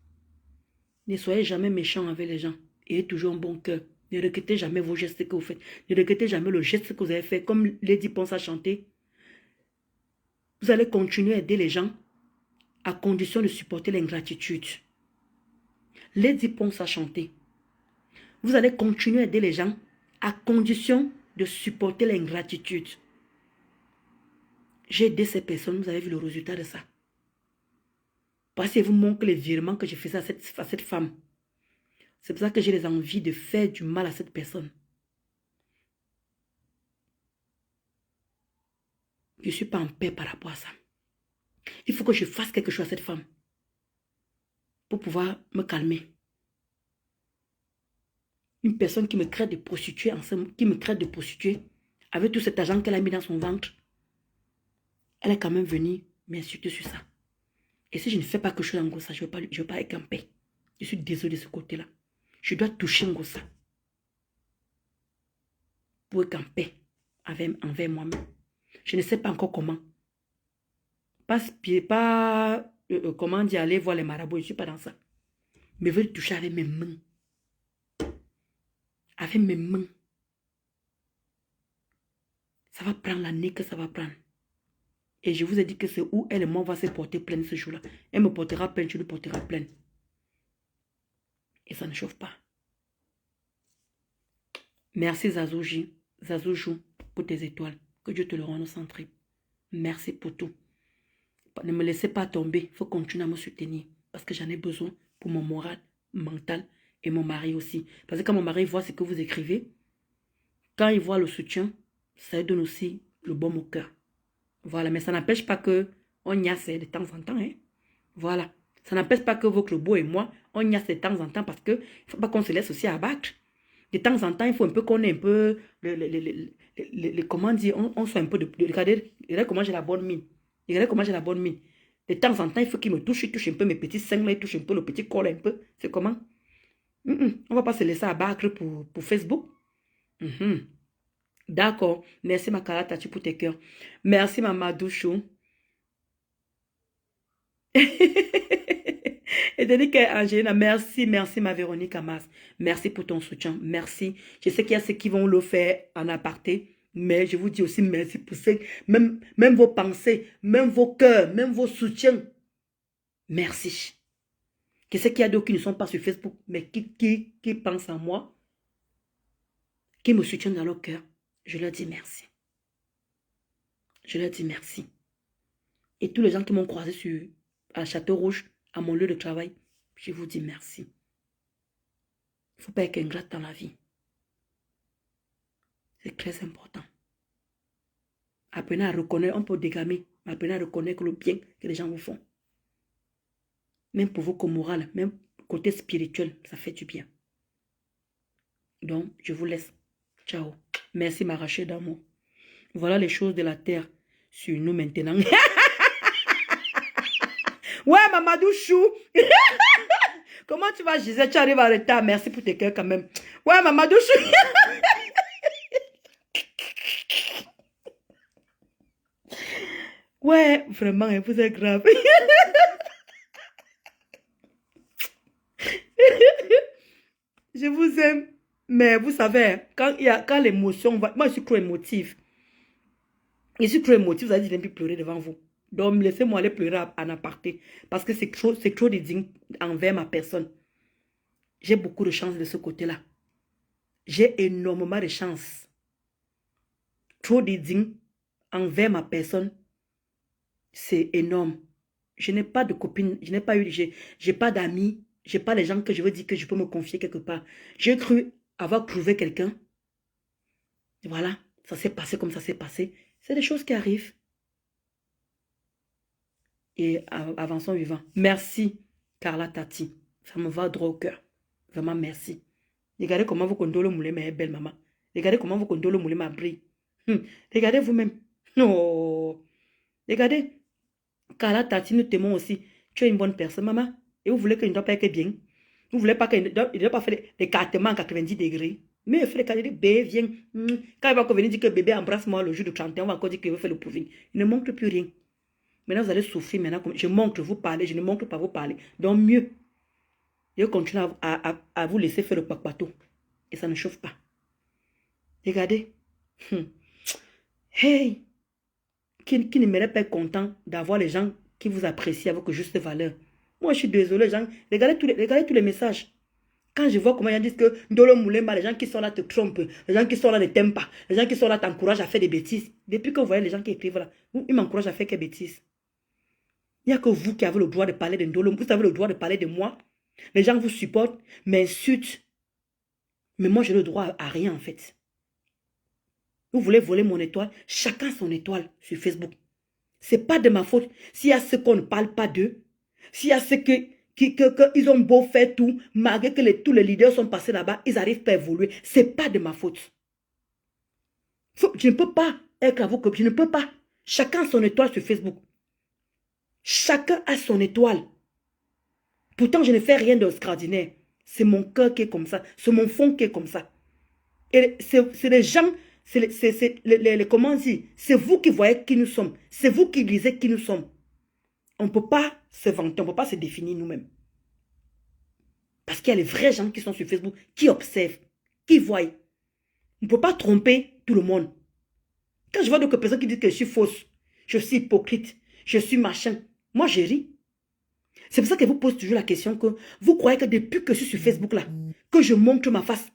Ne soyez jamais méchants avec les gens. Ayez toujours un bon cœur. Ne regrettez jamais vos gestes que vous faites. Ne regrettez jamais le geste que vous avez fait. Comme Lady Ponce a chanté, vous allez continuer à aider les gens à condition de supporter l'ingratitude. Lady Ponce a chanté. Vous allez continuer à aider les gens à condition de supporter l'ingratitude. J'ai aidé ces personnes, vous avez vu le résultat de ça. Parce que vous montrez les virements que je faisais à cette femme. C'est pour ça que j'ai les envies de faire du mal à cette personne. Je ne suis pas en paix par rapport à ça. Il faut que je fasse quelque chose à cette femme pour pouvoir me calmer. Une personne qui me crée de prostituer, avec tout cet argent qu'elle a mis dans son ventre, elle est quand même venue m'insulter sur ça. Et si je ne fais pas quelque chose en Gossa, je ne vais pas être en paix. Je suis désolée de ce côté-là. Je dois toucher en Gossa pour être en paix envers moi-même. Je ne sais pas encore comment. Comment dire, aller voir les marabouts, je ne suis pas dans ça. Mais je veux le toucher avec mes mains. Avec mes mains. Ça va prendre l'année que ça va prendre. Et je vous ai dit que c'est où elle et moi va se porter plainte ce jour-là. Elle me portera plainte, je lui porterai plainte. Et ça ne chauffe pas. Merci Zazoujou, pour tes étoiles. Que Dieu te le rende au centre. Merci pour tout. Ne me laissez pas tomber. Il faut continuer à me soutenir. Parce que j'en ai besoin pour mon moral, mental et mon mari aussi. Parce que quand mon mari voit ce que vous écrivez, quand il voit le soutien, ça lui donne aussi le baume au cœur. Voilà, mais ça n'empêche pas que on y a de temps en temps. Hein? Voilà. Ça n'empêche pas que votre beau et moi, on y a de temps en temps parce qu'il ne faut pas qu'on se laisse aussi abattre. De temps en temps, il faut un peu qu'on ait un peu, comment dire, on soit un peu regardez comment j'ai la bonne mine. Regardez comment j'ai la bonne mine. De temps en temps, il faut qu'il me touche, il touche un peu mes petits seins, il touche un peu le petit col un peu. C'est comment? On ne va pas se laisser abattre pour Facebook. D'accord. Merci ma Kalatati pour tes cœurs. Merci ma Madouchou. Et Délique Angelina, merci ma Véronique Amas. Merci pour ton soutien. Merci. Je sais qu'il y a ceux qui vont le faire en aparté, mais je vous dis aussi merci pour ceux, même vos pensées, même vos cœurs, même vos soutiens. Merci. Je sais qu'il y a d'autres qui ne sont pas sur Facebook, mais qui pensent en moi, qui me soutiennent dans leur cœur. Je leur dis merci. Je leur dis merci. Et tous les gens qui m'ont croisé à Château Rouge, à mon lieu de travail, je vous dis merci. Il ne faut pas être ingrate dans la vie. C'est très important. Apprenez à reconnaître, on peut dégamer, mais apprenez à reconnaître le bien que les gens vous font. Même pour vous comme moral, même côté spirituel, ça fait du bien. Donc, je vous laisse. Ciao. Merci ma Rachel d'amour. Voilà les choses de la terre sur nous maintenant. Ouais, Mamadou Chou. Comment tu vas, Gisèle? Tu arrives en retard. Merci pour tes cœurs quand même. Ouais, Mamadou Chou. Ouais, vraiment, vous êtes grave. Je vous aime. Mais vous savez, quand l'émotion va... Moi, je suis trop émotive. Je suis trop émotive, vous allez dire, puis pleurer devant vous. Donc, laissez-moi aller pleurer en aparté. Parce que c'est trop dédigne envers ma personne. J'ai beaucoup de chance de ce côté-là. J'ai énormément de chance. Trop dédigne envers ma personne. C'est énorme. Je n'ai pas de copine, je n'ai pas eu, j'ai pas d'amis, j'ai pas les gens que je veux dire que je peux me confier quelque part. J'ai cru avoir trouvé quelqu'un. Voilà, ça s'est passé comme ça s'est passé. C'est des choses qui arrivent. Et avançons vivant. Merci, Carla Tati. Ça me va droit au cœur. Vraiment, merci. Regardez comment vous condolez le moulin, ma belle maman. Regardez comment vous condolez le moulin, ma brille. Regardez vous-même. Oh. Regardez. Carla Tati, nous t'aimons aussi. Tu es une bonne personne, maman. Et vous voulez qu'il ne doit pas être bien. Vous voulez pas qu'il ne doit pas faire l'écartement à 90 degrés. Mais il fait l'écartement, bébé, viens. Quand il va venir dire que bébé embrasse-moi le jour du 31, on va encore dire qu'il veut faire le proving. Il ne montre plus rien. Maintenant, vous allez souffrir. Maintenant, je montre vous parler, je ne montre pas vous parler. Donc, mieux. Je continue à vous laisser faire le papato. et ça ne chauffe pas. Regardez. Hey, qui ne m'aurait pas être content d'avoir les gens qui vous apprécient avec juste valeur. Moi, je suis désolé, gens. Regardez tous les messages. Quand je vois comment ils disent que Ndolo Moulemba, les gens qui sont là te trompent, les gens qui sont là ne t'aiment pas, les gens qui sont là t'encouragent à faire des bêtises. Depuis que vous voyez les gens qui écrivent là, ils m'encouragent à faire des bêtises. Il n'y a que vous qui avez le droit de parler de Ndolo. Vous avez le droit de parler de moi. Les gens vous supportent, m'insultent. Mais moi, j'ai le droit à rien en fait. Vous voulez voler mon étoile? Chacun son étoile sur Facebook. C'est pas de ma faute. S'il y a ceux qu'on ne parle pas d'eux, s'il y a ceux qu'ils ont beau faire tout, malgré que tous les leaders sont passés là-bas, ils n'arrivent pas à évoluer. C'est pas de ma faute. Je ne peux pas être à vous que je ne peux pas. Chacun son étoile sur Facebook. Chacun a son étoile. Pourtant, je ne fais rien d'extraordinaire. C'est mon cœur qui est comme ça. C'est mon fond qui est comme ça. Et c'est les gens, comment dire, c'est vous qui voyez qui nous sommes. C'est vous qui lisez qui nous sommes. On ne peut pas se vanter, on ne peut pas se définir nous-mêmes. Parce qu'il y a les vrais gens qui sont sur Facebook, qui observent, qui voient. On ne peut pas tromper tout le monde. Quand je vois d'autres personnes qui disent que je suis fausse, je suis hypocrite, je suis machin, moi je ris. C'est pour ça que vous pose toujours la question que vous croyez que depuis que je suis sur Facebook là, que je montre ma face,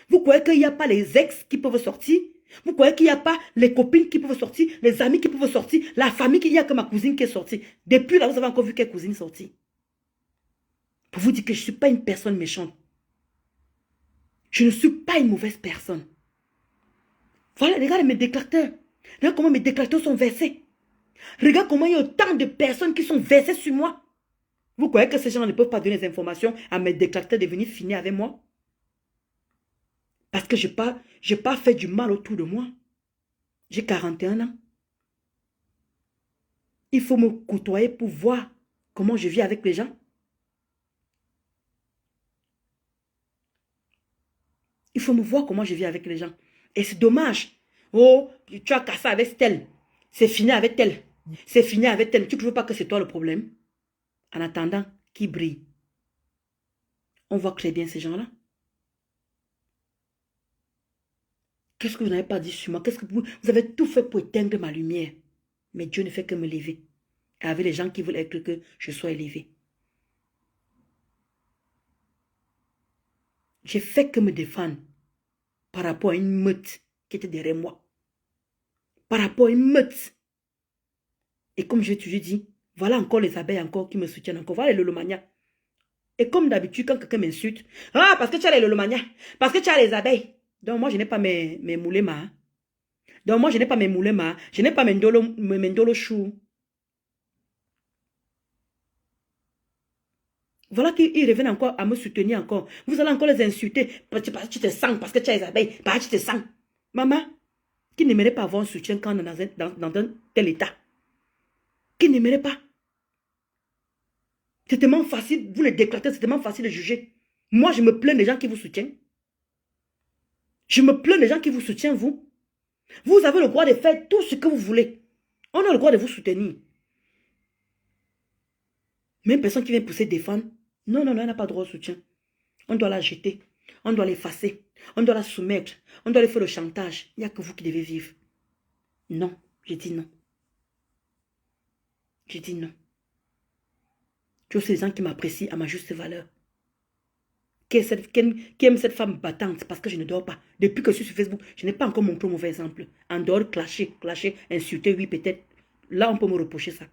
vous croyez qu'il n'y a pas les ex qui peuvent sortir? Vous croyez qu'il n'y a pas les copines qui peuvent sortir, les amis qui peuvent sortir, la famille, qu'il n'y a que ma cousine qui est sortie? Depuis là, vous avez encore vu quelle cousine sortie? Pour vous dire que je ne suis pas une personne méchante. Je ne suis pas une mauvaise personne. Voilà, regardez mes déclarateurs. Regarde comment mes déclarateurs sont versés. Regarde comment il y a autant de personnes qui sont versées sur moi. Vous croyez que ces gens ne peuvent pas donner des informations à mes déclarateurs de venir finir avec moi? Parce que je n'ai pas fait du mal autour de moi. J'ai 41 ans. Il faut me côtoyer pour voir comment je vis avec les gens. Il faut me voir comment je vis avec les gens. Et c'est dommage. Oh, tu as cassé avec tel. C'est fini avec tel. C'est fini avec tel. Tu ne veux pas que c'est toi le problème? En attendant, qui brille? On voit très bien ces gens-là. Qu'est-ce que vous n'avez pas dit sur moi? Qu'est-ce que vous avez tout fait pour éteindre ma lumière. Mais Dieu ne fait que me lever. Et avec les gens qui veulent être que je sois élevé. J'ai fait que me défendre par rapport à une meute qui était derrière moi. Par rapport à une meute. Et comme je toujours dit, voilà encore les abeilles encore qui me soutiennent encore. Voilà les lolomania. Et comme d'habitude, quand quelqu'un m'insulte, ah, parce que tu as les lolomania, parce que tu as les abeilles. Donc moi, je n'ai pas mes moulema. Hein. Donc moi, je n'ai pas mes moulema. Je n'ai pas mes ndolo chou. Voilà qu'ils reviennent encore à me soutenir encore. Vous allez encore les insulter. Parce que tu te sens, parce que tu as les abeilles. Parce que tu te sens. Maman, qui n'aimerait pas avoir un soutien quand on est dans un tel état? Qui n'aimerait pas? C'est tellement facile, vous les déclarez, c'est tellement facile de juger. Moi, je me plains des gens qui vous soutiennent. Je me plains des gens qui vous soutiennent, vous. Vous avez le droit de faire tout ce que vous voulez. On a le droit de vous soutenir. Même personne qui vient pousser défendre. Non, non, non, on n'a pas droit au soutien. On doit la jeter. On doit l'effacer. On doit la soumettre. On doit lui faire le chantage. Il n'y a que vous qui devez vivre. Non, j'ai dit non. J'ai dit non. Tu as aussi des gens qui m'apprécient à ma juste valeur. Qui aime cette femme battante parce que je ne dors pas. Depuis que je suis sur Facebook, je n'ai pas encore montré un mauvais exemple. En dehors, clasher, insulter, oui, peut-être. Là, on peut me reprocher ça.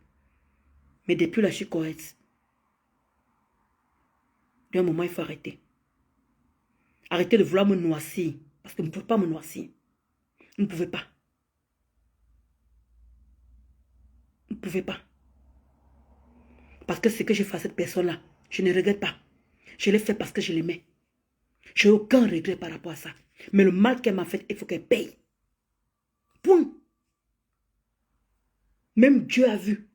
Mais depuis là, je suis correcte. D'un moment, il faut arrêter. Arrêtez de vouloir me noircir. Parce que vous ne pouvez pas me noircir. Vous ne pouvez pas. Vous ne pouvez pas. Parce que ce que j'ai fait à cette personne-là, je ne regrette pas. Je l'ai fait parce que je l'aimais. Je n'ai aucun regret par rapport à ça. Mais le mal qu'elle m'a fait, il faut qu'elle paye. Point. Même Dieu a vu.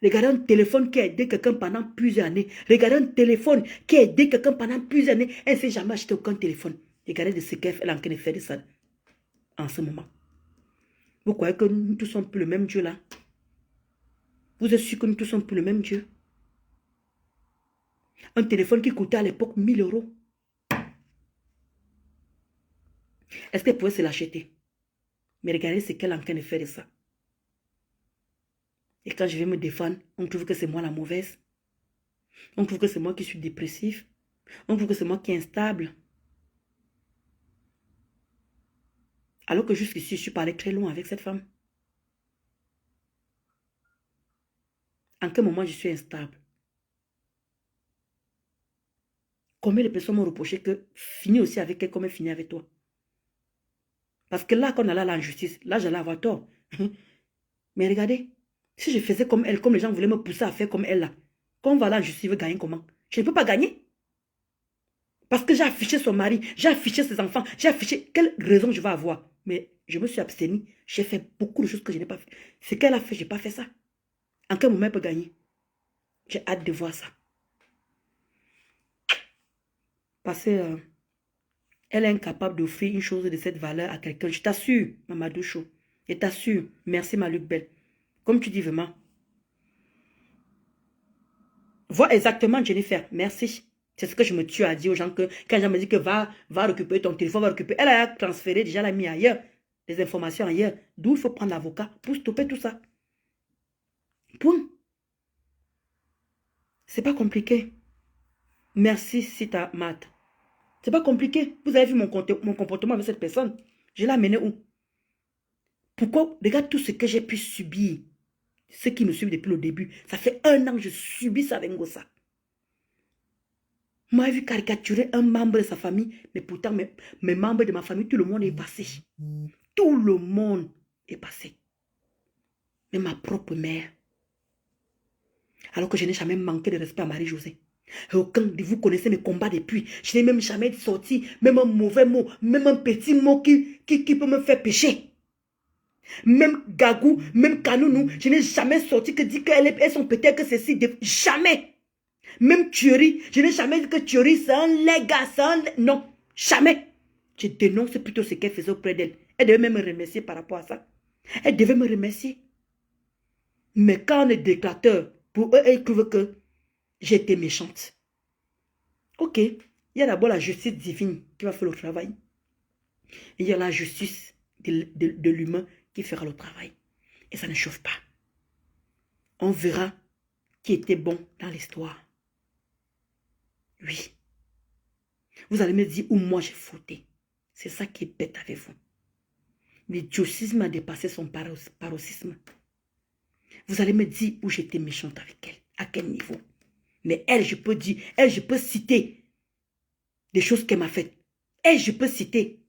Regardez un téléphone qui a aidé quelqu'un pendant plusieurs années. Regardez un téléphone qui a aidé quelqu'un pendant plusieurs années. Elle ne s'est jamais acheté aucun téléphone. Regardez de ce qu'elle est en train de faire de ça en ce moment. Vous croyez que nous tous sommes plus le même Dieu là? Vous êtes sûr que nous tous sommes plus le même Dieu? Un téléphone qui coûtait à l'époque 1000 €. Est-ce qu'elle pouvait se l'acheter? Mais regardez ce qu'elle est en train de faire de ça. Et quand je vais me défendre, on trouve que c'est moi la mauvaise. On trouve que c'est moi qui suis dépressif. On trouve que c'est moi qui est instable. Alors que jusqu'ici, je suis parlé très loin avec cette femme. En quel moment je suis instable? Combien de personnes m'ont reproché que finis aussi avec elle comme elle finit avec toi? Parce que là, quand on allait à l'injustice, là, j'allais avoir tort. Mais regardez, si je faisais comme elle, comme les gens voulaient me pousser à faire comme elle là, quand on va à l'injustice, il veut gagner comment? Je ne peux pas gagner. Parce que j'ai affiché son mari, j'ai affiché ses enfants, j'ai affiché... Quelle raison je vais avoir? Mais je me suis abstenue. J'ai fait beaucoup de choses que je n'ai pas fait. Ce qu'elle a fait, je n'ai pas fait ça. En quel moment elle peut gagner? J'ai hâte de voir ça. Parce que elle est incapable d'offrir une chose de cette valeur à quelqu'un. Je t'assure, Mamadou Chou. Je t'assure. Merci, Maluc Belle. Comme tu dis vraiment. Vois exactement, Jennifer. Merci. C'est ce que je me tue à dire aux gens que quand les gens me disent que va récupérer ton téléphone, va récupérer. Elle a transféré, déjà l'a mis ailleurs. Les informations ailleurs. D'où il faut prendre l'avocat pour stopper tout ça. Point. C'est pas compliqué. Merci, Sita Mat. C'est pas compliqué. Vous avez vu mon comportement avec cette personne. Je l'ai amené où? Pourquoi? Regarde tout ce que j'ai pu subir. Ceux qui me suivent depuis le début. Ça fait 1 an que je subis ça avec Ngossa. Moi, j'ai vu caricaturer un membre de sa famille. Mais pourtant, mes membres de ma famille, tout le monde est passé. Tout le monde est passé. Mais ma propre mère. Alors que je n'ai jamais manqué de respect à Marie-Josée. Aucun de vous connaissez mes combats depuis. Je n'ai même jamais sorti, même un mauvais mot, même un petit mot qui peut me faire pécher. Même Gagou, même Kanounou, je n'ai jamais sorti que dit qu'elles sont peut-être que ceci. Jamais. Même Thury, je n'ai jamais dit que Thury c'est un légat, c'est un... Non, jamais. Je dénonce plutôt ce qu'elle faisait auprès d'elle. Elle devait même me remercier par rapport à ça. Elle devait me remercier. Mais quand on est déclarateur, pour eux, ils trouvent que j'ai été méchante. Ok, il y a d'abord la justice divine qui va faire le travail. Il y a la justice de l'humain qui fera le travail. Et ça ne chauffe pas. On verra qui était bon dans l'histoire. Oui. Vous allez me dire où moi j'ai fauté. C'est ça qui est bête avec vous. L'idiotisme a dépassé son paroxysme. Vous allez me dire où j'étais méchante avec elle. À quel niveau. Mais elle, je peux dire, elle, je peux citer des choses qu'elle m'a faites. Elle, je peux citer.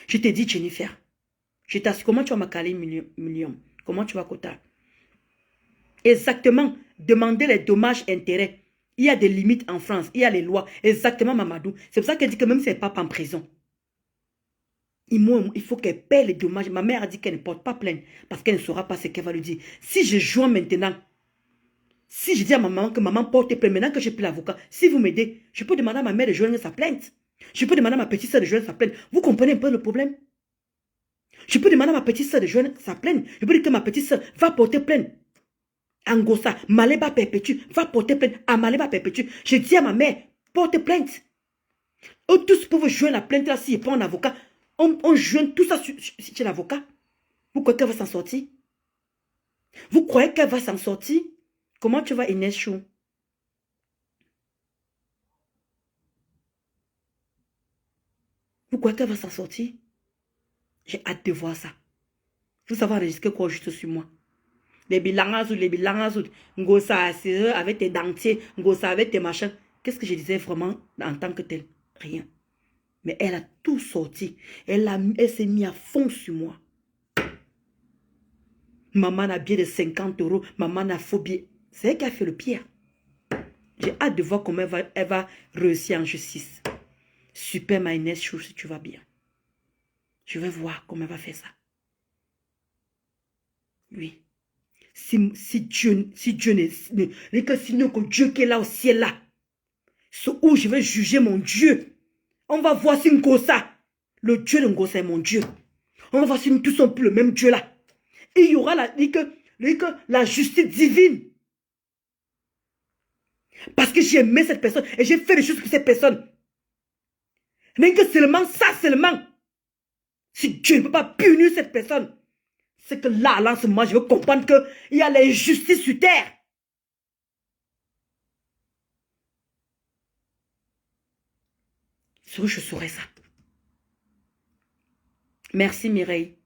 Je te dis, Jennifer, je t'assure, comment tu vas m'accaler million? Comment tu vas quota? Exactement, demander les dommages-intérêts. Il y a des limites en France, il y a les lois. Exactement, Mamadou. C'est pour ça qu'elle dit que même si elle n'est pas en prison, il faut qu'elle paie les dommages. Ma mère a dit qu'elle ne porte pas plainte parce qu'elle ne saura pas ce qu'elle va lui dire. Si je joins maintenant, si je dis à ma maman que maman porte plainte, maintenant que j'ai pris l'avocat, si vous m'aidez, je peux demander à ma mère de joindre sa plainte. Je peux demander à ma petite soeur de joindre sa plainte. Vous comprenez un peu le problème? Je peux demander à ma petite soeur de joindre sa plainte. Je peux dire que ma petite soeur va porter plainte. Angossa, Maleba Perpétue, va porter plainte à Maleba Perpétue. Je dis à ma mère, porte plainte. Eux tous peuvent joindre la plainte là s'il n'y a pas un avocat. On joint tout ça chez l'avocat. Vous croyez qu'elle va s'en sortir? Vous croyez qu'elle va s'en sortir? Comment tu vas, Inès Chou? Vous croyez qu'elle va s'en sortir? J'ai hâte de voir ça. Vous savez enregistrer quoi juste sur moi? Les bilans, Ngossa avec tes dentiers, Ngossa avec tes machins. Qu'est-ce que je disais vraiment en tant que tel? Rien. Mais elle a tout sorti. Elle s'est mise à fond sur moi. Maman a bien de 50 €. Maman a faux billet. C'est elle qui a fait le pire. J'ai hâte de voir comment elle va réussir en justice. Super Maïnès Chou, si tu vas bien. Je vais voir comment elle va faire ça. Oui. Si Dieu sinon que Dieu qui est là au ciel là, c'est où je vais juger mon Dieu. On va voir si Ngossa, le Dieu de Ngossa est mon Dieu. On va voir si nous tous sommes plus le même Dieu là. Et il y aura la justice divine. Parce que j'ai aimé cette personne et j'ai fait des choses pour cette personne. Rien que seulement ça, seulement. Si Dieu ne peut pas punir cette personne, c'est que là, en ce moment, je veux comprendre qu'il y a l'injustice sur terre. Je saurais ça. Merci Mireille.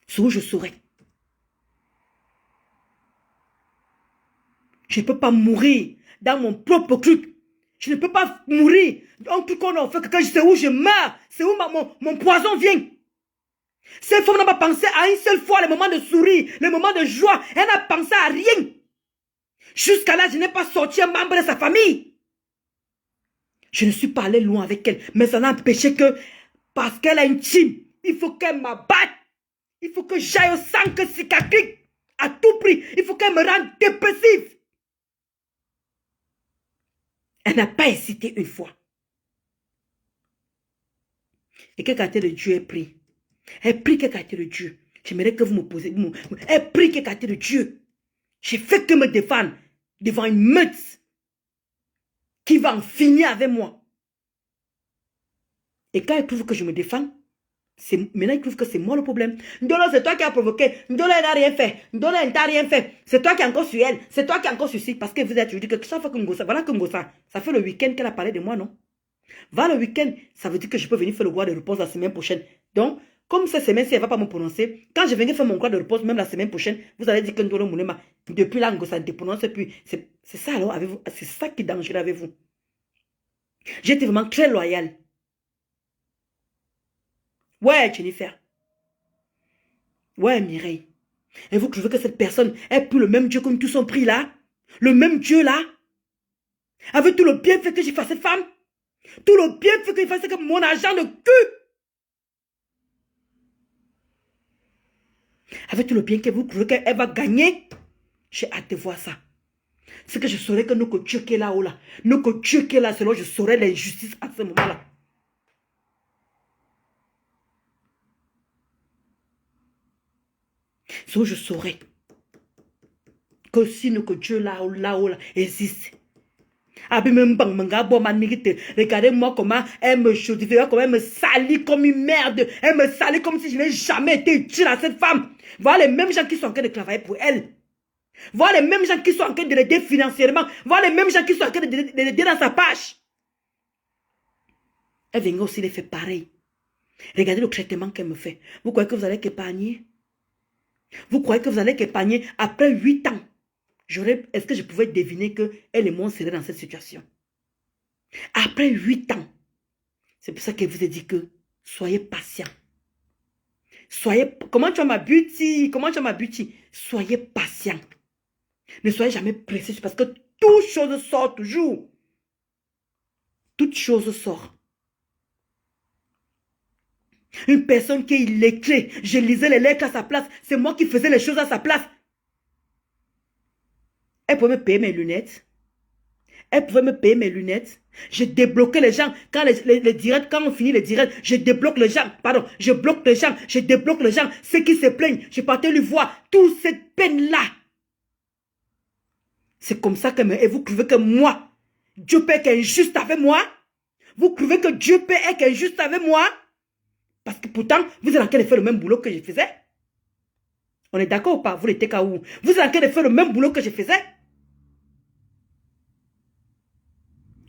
Je saurais. Je ne peux pas mourir dans mon propre truc. Je ne peux pas mourir dans un truc qu'on a fait que quand je sais où je meurs, c'est où mon poison vient. Cette femme n'a pas pensé à une seule fois, les moments de sourire, les moments de joie. Elle n'a pensé à rien. Jusqu'à là, je n'ai pas sorti un membre de sa famille. Je ne suis pas allé loin avec elle, mais ça n'a empêché que, parce qu'elle a une team, il faut qu'elle m'abatte. Il faut que j'aille au sang que cicatrice. À tout prix, il faut qu'elle me rende dépressive. Elle n'a pas hésité une fois. Et quel caractère de Dieu est pris? Elle prie quel caractère de Dieu? J'aimerais que vous me posiez. Elle prie quel caractère de Dieu? J'ai fait que me défendre devant une meute qui va en finir avec moi. Et quand elle trouve que je me défends, maintenant il trouve que c'est moi le problème. Ndolo, c'est toi qui as provoqué. Ndolo, elle n'a rien fait. Ndolo, elle n'a rien fait. C'est toi qui es encore sur elle. C'est toi qui es encore sur ci. Parce que vous êtes, je dis que chaque fois que Ngosa, voilà que Ngosa, ça fait le week-end qu'elle a parlé de moi, non? Va le week-end, ça veut dire que je peux venir faire le droit de repos la semaine prochaine. Donc, comme cette semaine-ci, elle ne va pas me prononcer, quand je viens faire mon droit de repos, même la semaine prochaine, vous allez dire que Ndolo Moulema, depuis là, Ngosa ne te prononce plus. C'est ça alors, avez-vous, c'est ça qui est dangereux avec vous. J'étais vraiment très loyale. Ouais, Jennifer. Ouais, Mireille. Et vous trouvez que cette personne est plus le même Dieu comme tout son prix là? Le même Dieu là? Avec tout le bienfait que j'ai fait à cette femme? Tout le bienfait que j'ai fait, c'est que mon argent de cul. Avec tout le bien que vous trouvez qu'elle va gagner, j'ai hâte de voir ça. C'est que je saurais que nous que Dieu qui est là-haut là. Nous que Dieu qui est là, selon je saurais l'injustice à ce moment-là. So, je saurais que si nous que Dieu là-haut là existe. Regardez-moi comment elle me chaudifie, comment elle me salit comme une merde. Elle me salit comme si je n'ai jamais été utile à cette femme. Voilà les mêmes gens qui sont en train de travailler pour elle. Voilà les mêmes gens qui sont en train de l'aider financièrement. Voilà les mêmes gens qui sont en train de l'aider dans sa page. Elle vient aussi les faire pareil. Regardez le traitement qu'elle me fait. Vous croyez que vous allez qu'épargner? Vous croyez que vous allez qu'épargner après 8 ans? Est-ce que je pouvais deviner qu'elle et moi seraient dans cette situation? Après 8 ans. C'est pour ça que je vous ai dit que soyez patient. Comment tu as ma beauty? Comment tu as ma beauty? Soyez patient. Ne soyez jamais pressé parce que toute chose sort toujours. Toute chose sort. Une personne qui est illettrée, je lisais les lettres à sa place. C'est moi qui faisais les choses à sa place. Elle pouvait me payer mes lunettes. Elle pouvait me payer mes lunettes. Je débloquais les gens. Quand les directs, quand on finit les directs, je débloque les gens. Pardon, je bloque les gens. Je débloque les gens. Ceux qui se plaignent, je partais lui voir toute cette peine-là. C'est comme ça que... Et vous trouvez que moi, Dieu peut être injuste avec moi? Vous trouvez que Dieu peut être injuste avec moi? Parce que pourtant, vous êtes en train de faire le même boulot que je faisais. On est d'accord ou pas? Vous l'étiez qu'à où? Vous êtes en train de faire le même boulot que je faisais.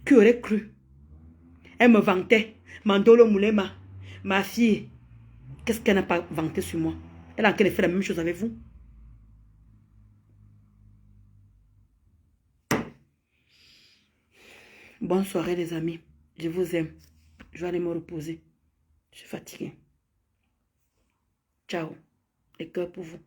Qui aurait cru? Elle me vantait. Mandolo Moulema, ma fille. Qu'est-ce qu'elle n'a pas vanté sur moi? Elle est en train de faire la même chose avec vous. Bonne soirée les amis. Je vous aime. Je vais aller me reposer. Je suis fatiguée. Ciao. Et cœur pour vous.